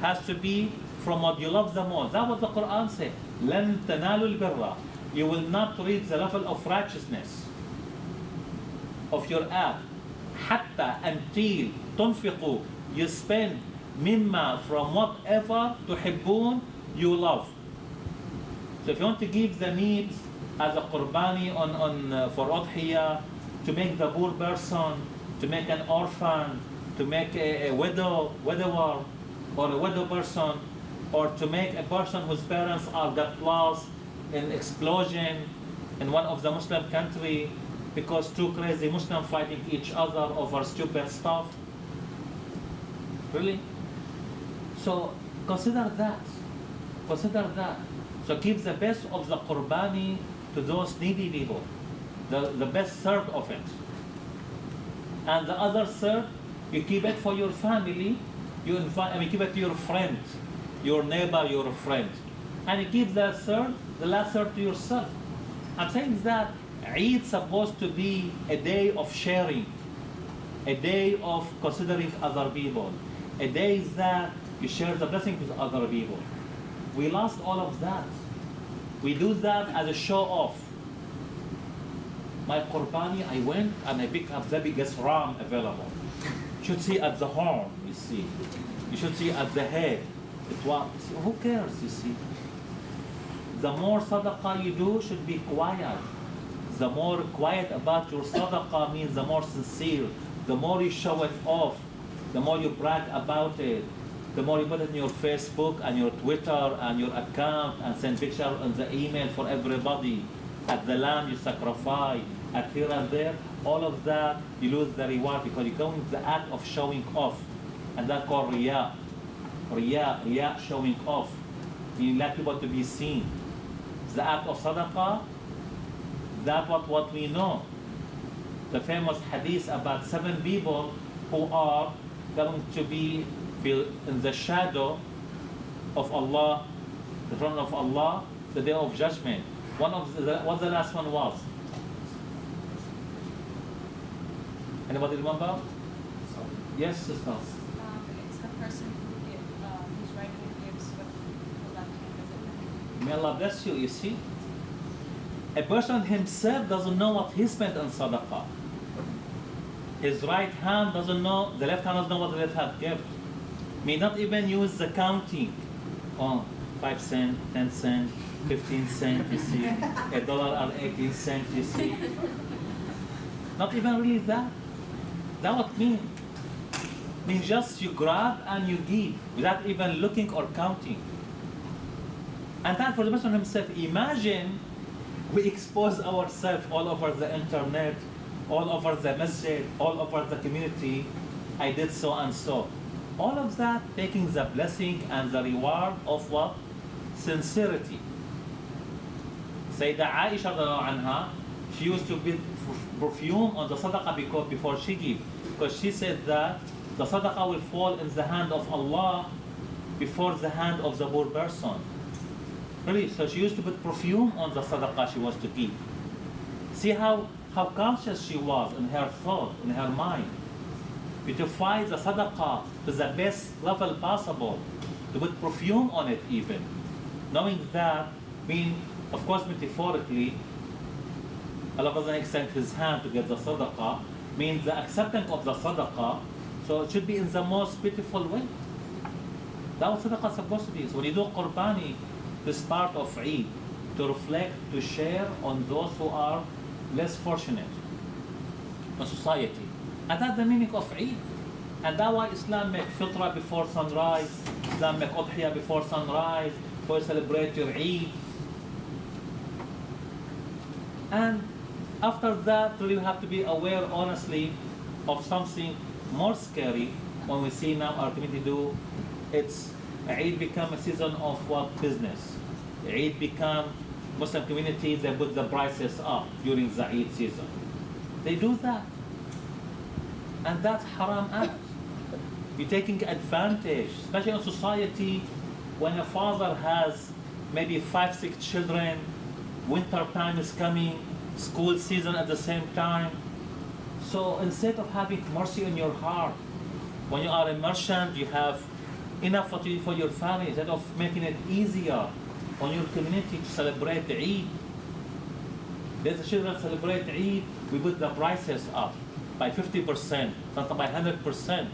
has to be from what you love the most. That's what the Quran says. لَن تَنَالُوا الْبِرَّ. You will not reach the level of righteousness of your act حتى until تنفقوا, you spend مما, from whatever تحبون, you love. So if you want to give the meat as a qurbani for udhiyah, to make the poor person, to make an orphan, to make a widower or a widow person, or to make a person whose parents are got lost in explosion in one of the Muslim country because two crazy Muslims fighting each other over stupid stuff. Really? So consider that. Consider that. So keep the best of the qurbani to those needy people. The best third of it. And the other third, you keep it for your family. You keep it to your friend, your neighbor, your friend. And you keep the third, the last third to yourself. I'm saying that Eid is supposed to be a day of sharing, a day of considering other people, a day that you share the blessing with other people. We lost all of that. We do that as a show off. My qurbani, I went and I picked up the biggest ram available. You should see at the horn, you see. You should see at the head. Who cares, you see? The more sadaqah you do should be quiet. The more quiet about your sadaqah means the more sincere. The more you show it off, the more you brag about it, the more you put it in your Facebook and your Twitter and your account and send pictures on the email for everybody. At the lamb you sacrifice, at here and there, all of that you lose the reward because you're going to the act of showing off. And that's called riyah. Riyah, showing off. You like people to be seen. The act of sadaqah, that's what we know. The famous hadith about 7 people who are going to be in the shadow of Allah, the throne of Allah, the day of judgment. What the last one was? Anybody remember? Yes, sister. It's the person whose right hand gives what the left hand doesn't. May Allah bless you, you see. A person himself doesn't know what he spent on sadaqah. His right hand doesn't know, the left hand doesn't know what the left hand gives. May not even use the counting. Oh, 5 cents, 10 cents, 15 cents, you see. $1.18, you see. Not even really that. That what mean? Means just you grab and you give without even looking or counting. And that for the person himself, imagine we expose ourselves all over the internet, all over the masjid, all over the community. I did so and so. All of that taking the blessing and the reward of what? Sincerity. Sayyidah Aisha anha, she used to put perfume on the sadaqah before she gave. Because she said that the sadaqah will fall in the hand of Allah before the hand of the poor person. Really, so she used to put perfume on the sadaqah she was to give. See how conscious she was in her thought, in her mind. Beautify the sadaqah to the best level possible, to put perfume on it even. Knowing that, of course metaphorically, Allah doesn't extend his hand to get the sadaqah, means the acceptance of the sadaqah, so it should be in the most beautiful way. That's what sadaqah is supposed to be. So when you do qurbani, this part of Eid, to reflect, to share on those who are less fortunate in society. And that's the meaning of Eid. And that's why Islam make fitra before sunrise, Islam make udhiyah before sunrise, before you celebrate your Eid. And after that, we have to be aware, honestly, of something more scary when we see now our community do. It's Eid become a season of what? Business. Eid become Muslim community, they put the prices up during the Eid season. They do that. And that's haram act. You're taking advantage, especially in society when a father has maybe 5-6 children, winter time is coming, school season at the same time. So instead of having mercy in your heart, when you are a merchant, you have enough for your family, instead of making it easier on your community to celebrate the Eid. Let the children celebrate Eid, we put the prices up by 50%, sometimes by 100%.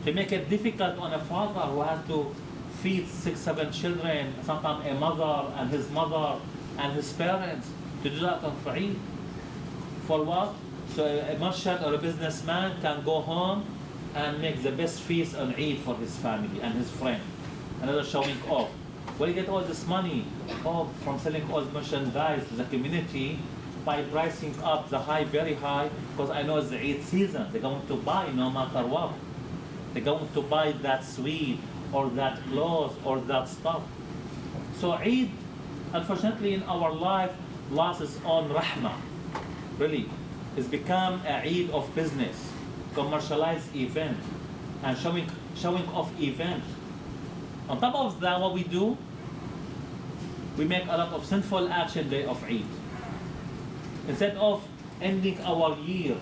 To make it difficult on a father who has to feed 6-7 children, sometimes a mother and his mother and his parents, to do that on Eid. For what? So a merchant or a businessman can go home and make the best feast on Eid for his family and his friend. another showing off. Where do you get all this money? Oh, from selling all merchandise to the community by pricing up the high very high, because I know it's the Eid season. They're going to buy no matter what. They're going to buy that sweet or that clothes or that stuff. So Eid, unfortunately, in our life, lost its own rahmah. Really, it's become a Eid of business, commercialized event, and showing off event. On top of that, what we do, we make a lot of sinful action day of Eid. Instead of ending our year,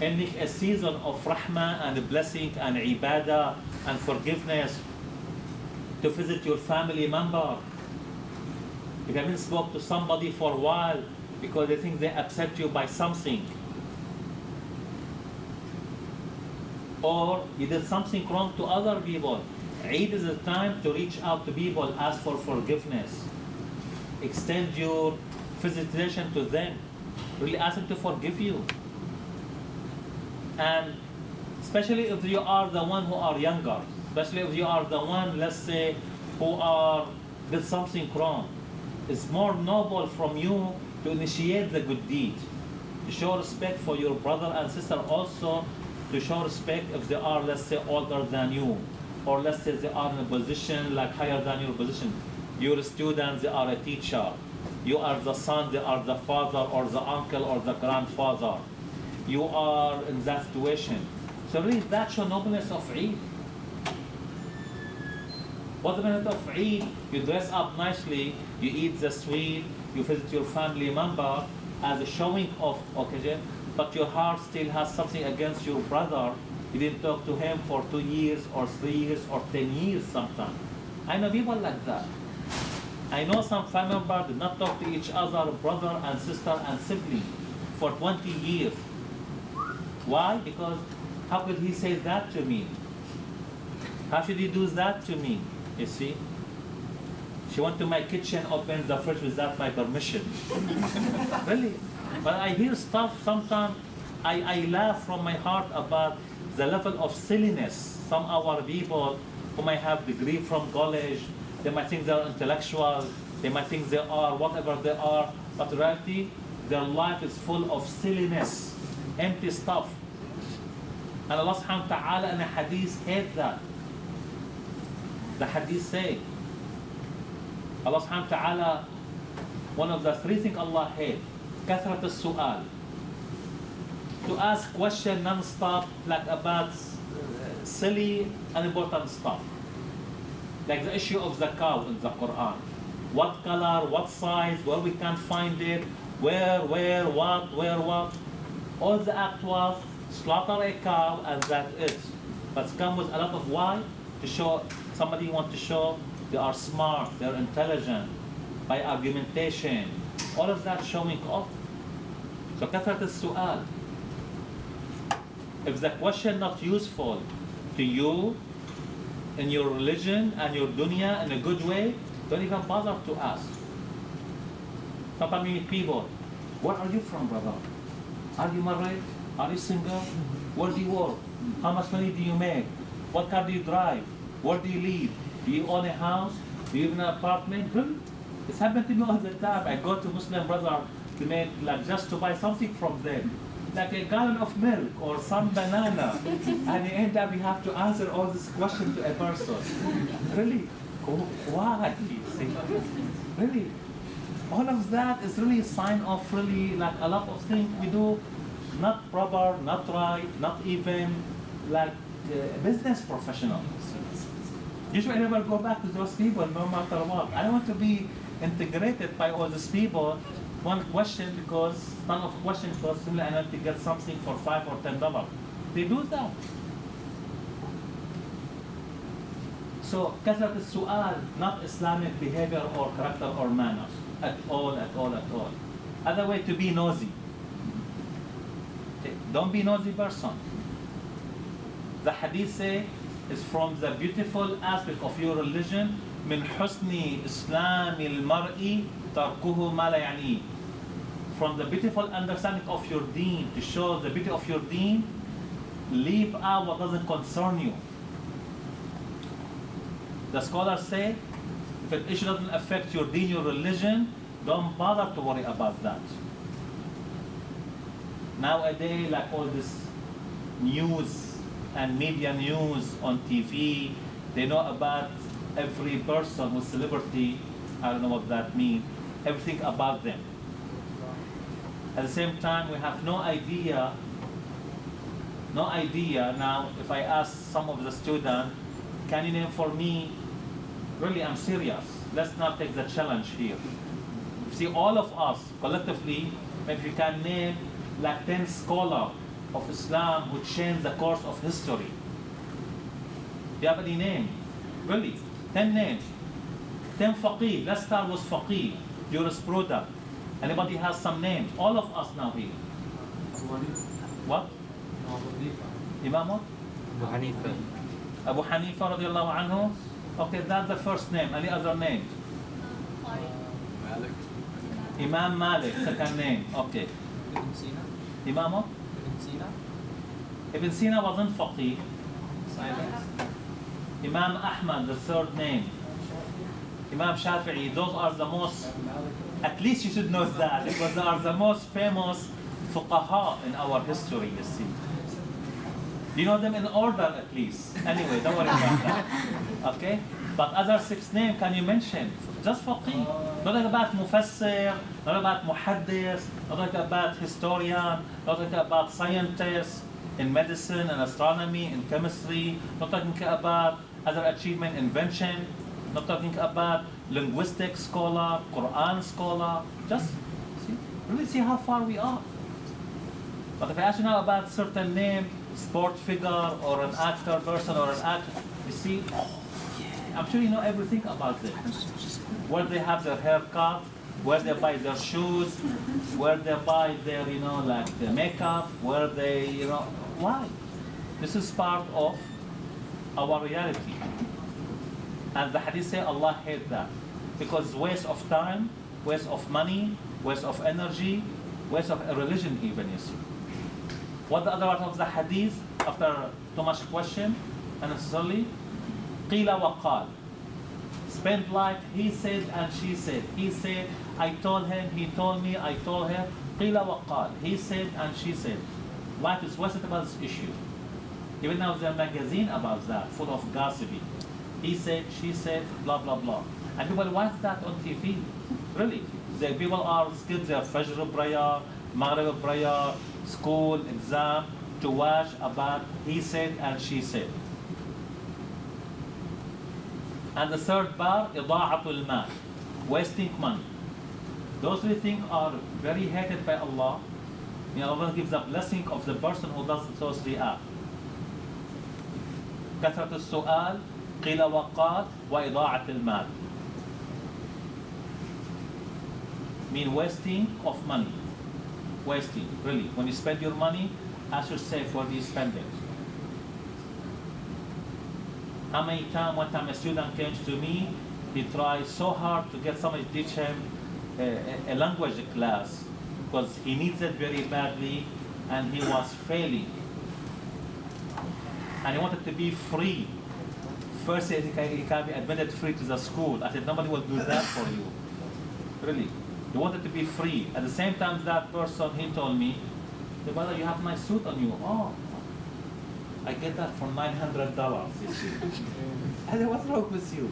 ending a season of rahmah and blessing and ibadah and forgiveness, to visit your family member. If you haven't spoke to somebody for a while because they think they upset you by something, or you did something wrong to other people, Eid is a time to reach out to people, ask for forgiveness, extend your visitation to them, really ask them to forgive you. And especially if you are the one who are younger, especially if you are the one, let's say, who did something wrong, it's more noble from you to initiate the good deed, to show respect for your brother and sister, also to show respect if they are, let's say, older than you, or let's say they are in a position like higher than your position. You're a student, they are a teacher. You are the son, they are the father, or the uncle, or the grandfather. You are in that situation. So really, that shows nobleness of Eid. What's the benefit of Eid? You dress up nicely, you eat the sweet, you visit your family member as a showing of occasion, but your heart still has something against your brother. You didn't talk to him for 2 years, or 3 years, or 10 years sometimes. I know people like that. I know some family members did not talk to each other, brother and sister and sibling, for 20 years. Why? Because how could he say that to me? How should he do that to me? You see? She went to my kitchen, opened the fridge without my permission. Really? But I hear stuff sometimes, I laugh from my heart about the level of silliness. Some of our people who might have degree from college, they might think they're intellectual, they might think they are whatever they are, but in reality, their life is full of silliness, empty stuff. And Allah subhanahu wa ta'ala in a hadith hate that. The hadith say, Allah subhanahu wa ta'ala, one of the 3 things Allah hates, kathrat al-su'al. To ask questions non-stop, like about silly, unimportant stuff. Like the issue of the cow in the Quran. What color, what size, where we can find it, where, what. All the act was slaughter a cow and that is. But come with a lot of why? To show, somebody want to show they are smart, they're intelligent, by argumentation. All of that showing off. So kathrat al-su'al. If the question not useful to you, in your religion and your dunya in a good way, don't even bother to ask. Sometimes you meet people, where are you from, brother? Are you married? Are you single? Where do you work? How much money do you make? What car do you drive? Where do you live? Do you own a house? Do you live in an apartment? It's happened to me all the time. I go to Muslim brother to make, like, just to buy something from them, like a gallon of milk or some banana, and you end up you have to answer all this question to a person. Really? Why? See? Really? All of that is really a sign of really like a lot of things we do not proper, not right, not even like business professionals. Usually I never go back to those people no matter what. I want to be integrated by all these people. One question because ton of questions because simply I need to get something for $5 or $10. They do that. So kathrat al-su'al, not Islamic behavior or character or manners at all. Other way to be nosy. Okay. Don't be nosy person. The hadith say is from the beautiful aspect of your religion. من حسن إسلام المرء تركه ما لا يعنيه. From the beautiful understanding of your deen, to show the beauty of your deen, leave out what doesn't concern you. The scholars say, if an issue doesn't affect your deen, your religion, don't bother to worry about that. Nowadays, like all this news and media news on TV, they know about every person who's celebrity, I don't know what that means, everything about them. At the same time, we have no idea now, if I ask some of the students, can you name for me, really I'm serious, let's not take the challenge here. See, all of us collectively, maybe we can name like 10 scholars of Islam who changed the course of history. Do you have any name? Really? 10 names. 10 faqih. Let's start with faqih, jurisprudence. Anybody has some names? All of us now here. What? Imam what? Abu Hanifa. Abu Hanifa radiallahu anhu. Okay, that's the first name. Any other name? Malik. Imam Malik, second name. Okay. Ibn Sina. Imam what? Ibn Sina. Ibn Sina wasn't faqih. Silence. Imam Ahmad, the third name. Imam Shafi'i, those are the most, at least you should know that, because they are the most famous fuqaha in our history, you see. You know them in order at least. Anyway, don't worry about that. Okay? But other 6 names, can you mention? Just faqih. Not like about mufassir, not about muhaddis, not like about historian, not like about scientists in medicine and astronomy and chemistry, not talking about other achievement, invention, not talking about linguistic scholar, Quran scholar. Just really see how far we are. But if I ask you now about certain name, sport figure or an actor person or an actor, you see, I'm sure you know everything about them. Where they have their haircut, where they buy their shoes, where they buy their, like the makeup, where they, why? This is part of our reality. And the hadith say Allah hates that. Because it's waste of time, waste of money, waste of energy, waste of a religion even, you see. What the other part of the hadith, after too much question, unnecessarily? Qila wa qal. Spend life, he said and she said. He said, I told him, he told me, I told her. Qila wa qal. He said and she said. Life is wasted about this issue. Even now there's a magazine about that, full of gossiping. He said, she said, blah, blah, blah. And people watch that on TV. Really. The people are skilled their Fajr prayer, Maghrib prayer, school, exam, to watch about he said and she said. And the third bar, ida'atul mal, wasting money. Those 3 things are very hated by Allah. Allah gives the blessing of the person who does those 3 acts. كثرة السؤال, قيل وقال, وإضاعة المال. Mean wasting of money. Wasting, really. When you spend your money, ask yourself, where do you spend it? How many times, one time a student came to me, he tried so hard to get somebody to teach him a language class, because he needs it very badly, and he was failing. And he wanted to be free. First, he can be admitted free to the school. I said, nobody will do that for you. Really. He wanted to be free. At the same time, that person, he told me, brother, you have a nice suit on you. Oh, I get that for $900, you see. I said, what's wrong with you?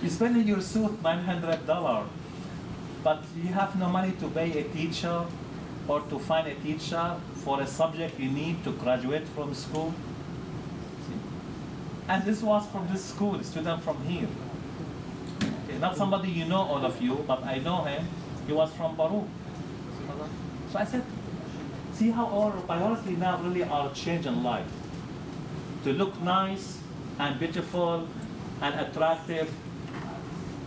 You're spending your suit $900, but you have no money to pay a teacher or to find a teacher for a subject you need to graduate from school. See? And this was from this school, a student from here. Okay, not somebody you know, all of you, but I know him. He was from Baruch. So I said, see how our priorities now really are changing life. To look nice and beautiful and attractive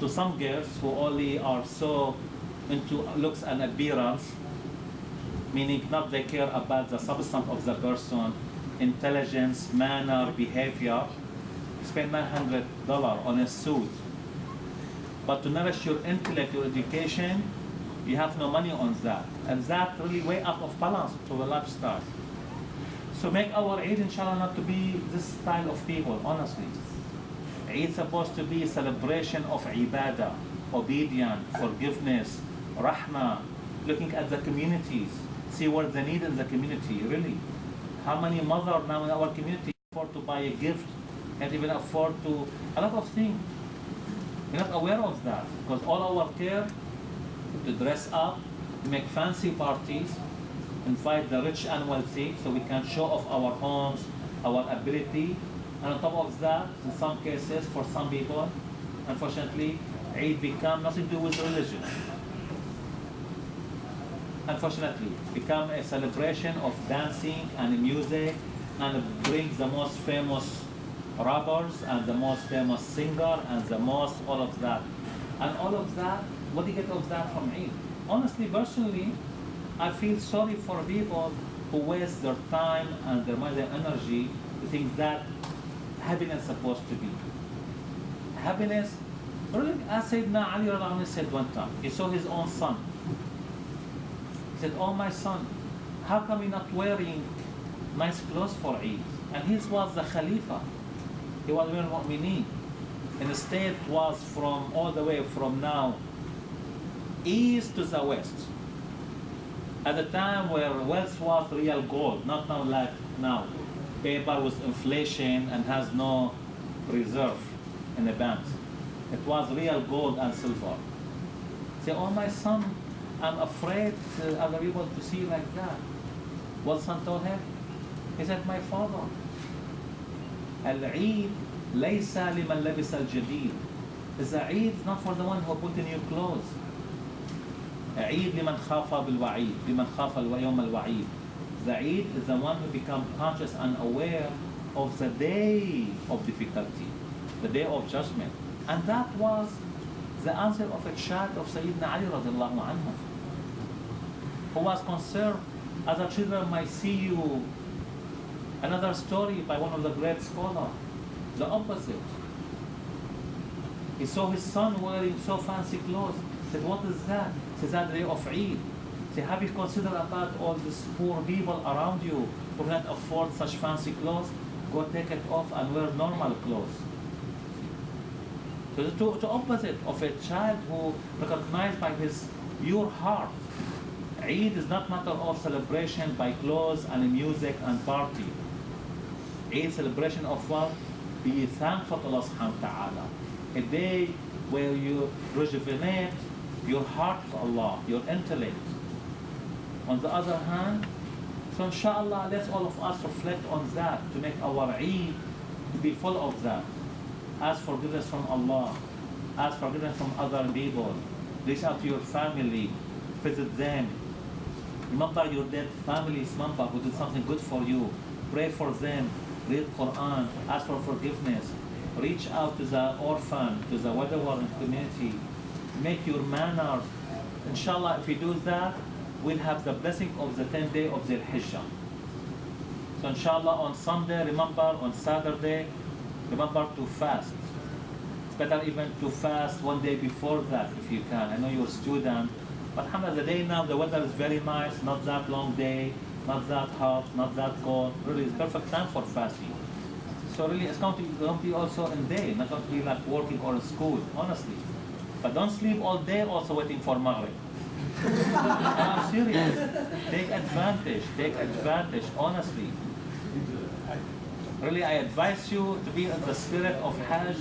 to some girls who only are so into looks and appearance, meaning not they care about the substance of the person, intelligence, manner, behavior. Spend $900 on a suit. But to nourish your intellect, your education, you have no money on that. And that really way out of balance to the lifestyle. So make our Eid, inshallah, not to be this style of people, honestly. Eid is supposed to be a celebration of ibadah, obedience, forgiveness, rahmah, looking at the communities, see what the need in the community, really. How many mothers now in our community afford to buy a gift, can't even afford to, a lot of things. We're not aware of that, because all our care to dress up, to make fancy parties, invite the rich and wealthy so we can show off our homes, our ability. And on top of that, in some cases, for some people, unfortunately, Eid become nothing to do with religion. Unfortunately, become a celebration of dancing and music, and it brings the most famous rappers and the most famous singer and the most all of that. And all of that, what do you get of that from Eid? Honestly, personally, I feel sorry for people who waste their time and their money, their energy to think that happiness is supposed to be. Happiness, really, as Sayyidina Ali radiallahu anhu said one time, he saw his own son. He said, "Oh my son, how come you're not wearing nice clothes for Eid?" And he was the Khalifa. He was Amir al-Mu'mineen. And the state was from all the way from now east to the west. At the time where wealth was real gold, not now like now. Paper with inflation and has no reserve in the bank. It was real gold and silver. Say, "Oh my son, I'm afraid other people to see like that." What son told him? He said, "My father, Al-Eid laysa liman labis al-jadid." The Eid is not for the one who put in new clothes. Eid liman khafa bil-wa'id, liman khafa yawm al-wa'id. The Eid is the one who become conscious and aware of the day of difficulty, the day of judgment. And that was the answer of a child of Sayyidina Ali radiallahu anhu, who was concerned, other children might see you. Another story by one of the great scholars, the opposite. He saw his son wearing so fancy clothes. He said, "What is that?" He said, "That day of Eid." He said, "Have you considered about all these poor people around you who cannot afford such fancy clothes? Go take it off and wear normal clothes." So the opposite of a child who recognized by his pure heart. Eid is not matter of celebration by clothes and music and party. Eid celebration of what? Be thankful to Allah subhanahu wa ta'ala. A day where you rejuvenate your heart to Allah, your intellect. On the other hand, so inshallah, let's all of us reflect on that to make our Eid to be full of that. Ask forgiveness from Allah, ask forgiveness from other people, reach out to your family, visit them. Remember your dead family's member who did something good for you. Pray for them, read Quran, ask for forgiveness. Reach out to the orphan, to the widower in the community. Make your manners. Inshallah, if you do that, we'll have the blessing of the 10th day of Dhu al-Hijjah. So inshallah, on Sunday, remember, on Saturday, remember to fast. It's better even to fast one day before that if you can. I know you're a student, but alhamdulillah, the day now, the weather is very nice, not that long day, not that hot, not that cold. Really, it's perfect time for fasting. So really, it's going to be also in day, not going to be like working or in school, honestly. But don't sleep all day also waiting for Maghrib. I'm serious. Take advantage, honestly. Really, I advise you to be in the spirit of Hajj.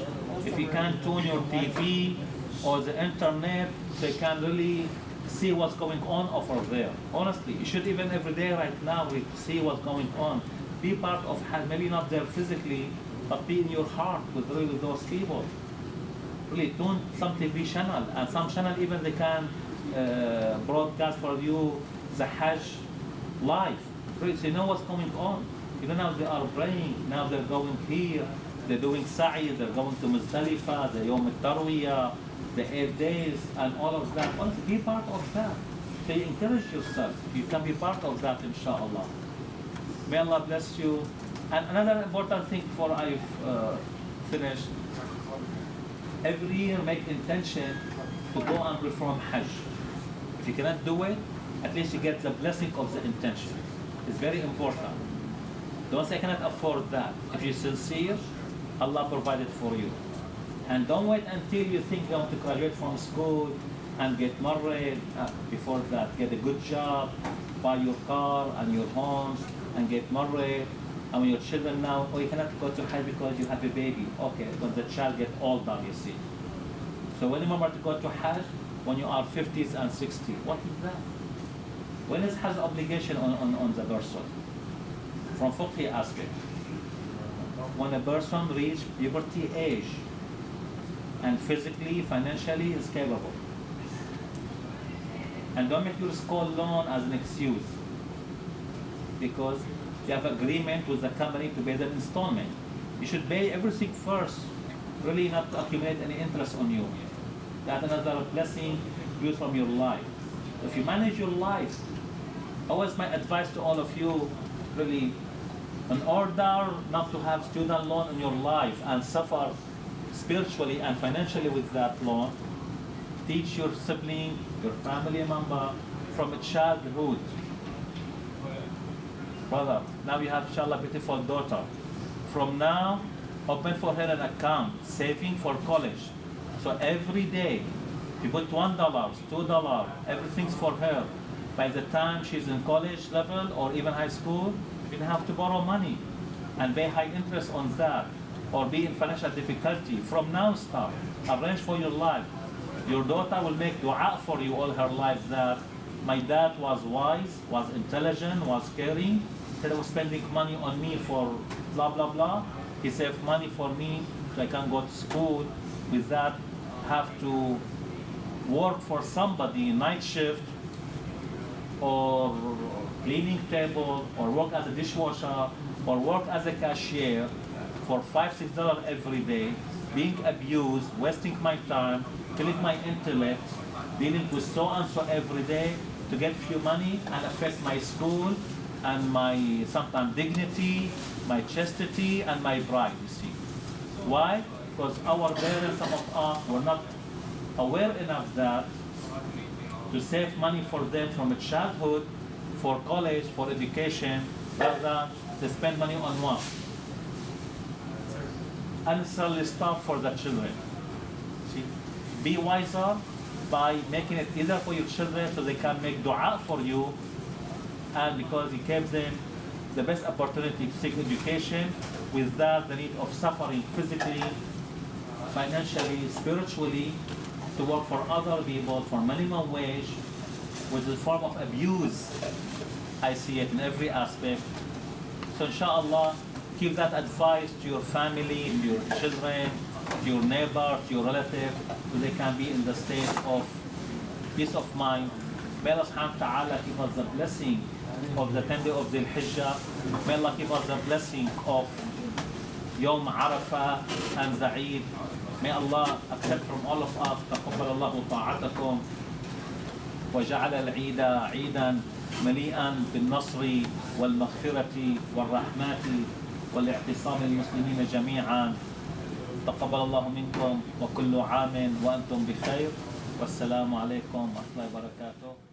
If you can tune your TV or the internet, so you can really see what's going on over there. Honestly, you should even every day right now we see what's going on. Be part of Hajj, maybe not there physically, but be in your heart with really those people. Really tune some TV channel, and some channel even they can broadcast for you the Hajj live. Really, so you know what's going on. You know, now they are praying, now they're going here, they're doing sa'i, they're going to Muzdalifah, the Yom al-Tarwiyah, the 8 days, and all of that. Honestly, be part of that. So you encourage yourself. You can be part of that, inshallah. May Allah bless you. And another important thing before I finish, every year make intention to go and perform Hajj. If you cannot do it, at least you get the blessing of the intention. It's very important. Don't say I cannot afford that. If you're sincere, Allah provided for you. And don't wait until you think you want to graduate from school and get married. Before that, get a good job, buy your car and your homes, and get married. And when your children now, oh, you cannot go to Hajj because you have a baby. Okay, when the child get older, you see. So when you remember to go to Hajj, when you are 50s and 60s, what is that? When is Hajj obligation on the person? From fiqh aspect. When a person reaches puberty age and physically, financially is capable. And don't make your school loan as an excuse, because you have agreement with the company to pay the installment. You should pay everything first, really not to accumulate any interest on you. That's another blessing used from your life. If you manage your life, always my advice to all of you, really, in order not to have student loan in your life and suffer spiritually and financially with that loan, teach your sibling, your family member from childhood. Brother, now you have, inshallah, beautiful daughter. From now, open for her an account, saving for college. So every day, you put $1, $2, everything's for her. By the time she's in college level or even high school, you don't have to borrow money and pay high interest on that, or be in financial difficulty. From now start, arrange for your life. Your daughter will make dua for you all her life that my dad was wise, was intelligent, was caring, instead of spending money on me for blah, blah, blah. He saved money for me so I can go to school. With that, have to work for somebody, night shift, or cleaning table, or work as a dishwasher, or work as a cashier for $5, $6 every day, being abused, wasting my time, killing my intellect, dealing with so and so every day to get few money and affect my school and my sometimes dignity, my chastity, and my pride, you see. Why? Because our parents, some of us, were not aware enough that to save money for them from childhood, for college, for education, rather than to spend money on what? Unnecessarily stuff for the children. See? Be wiser by making it easier for your children so they can make dua for you, and because you gave them the best opportunity to seek education without the need of suffering physically, financially, spiritually, to work for other people for minimum wage, which is a form of abuse. I see it in every aspect. So inshallah, give that advice to your family, to your children, to your neighbor, to your relative, so they can be in the state of peace of mind. May Allah subhanahu wa ta'ala give us the blessing of the 10th day of Dhu al-Hijjah. May Allah give us the blessing of Yawm Arafah and the Eid. May Allah accept from all of us. تقبل الله طاعتكم وجعل العيد عيدا مليئا بالنصر والمغفرة والرحمة والاعتصام المسلمين جميعا. تقبل الله منكم وكل عام وأنتم بخير والسلام عليكم ورحمة الله وبركاته.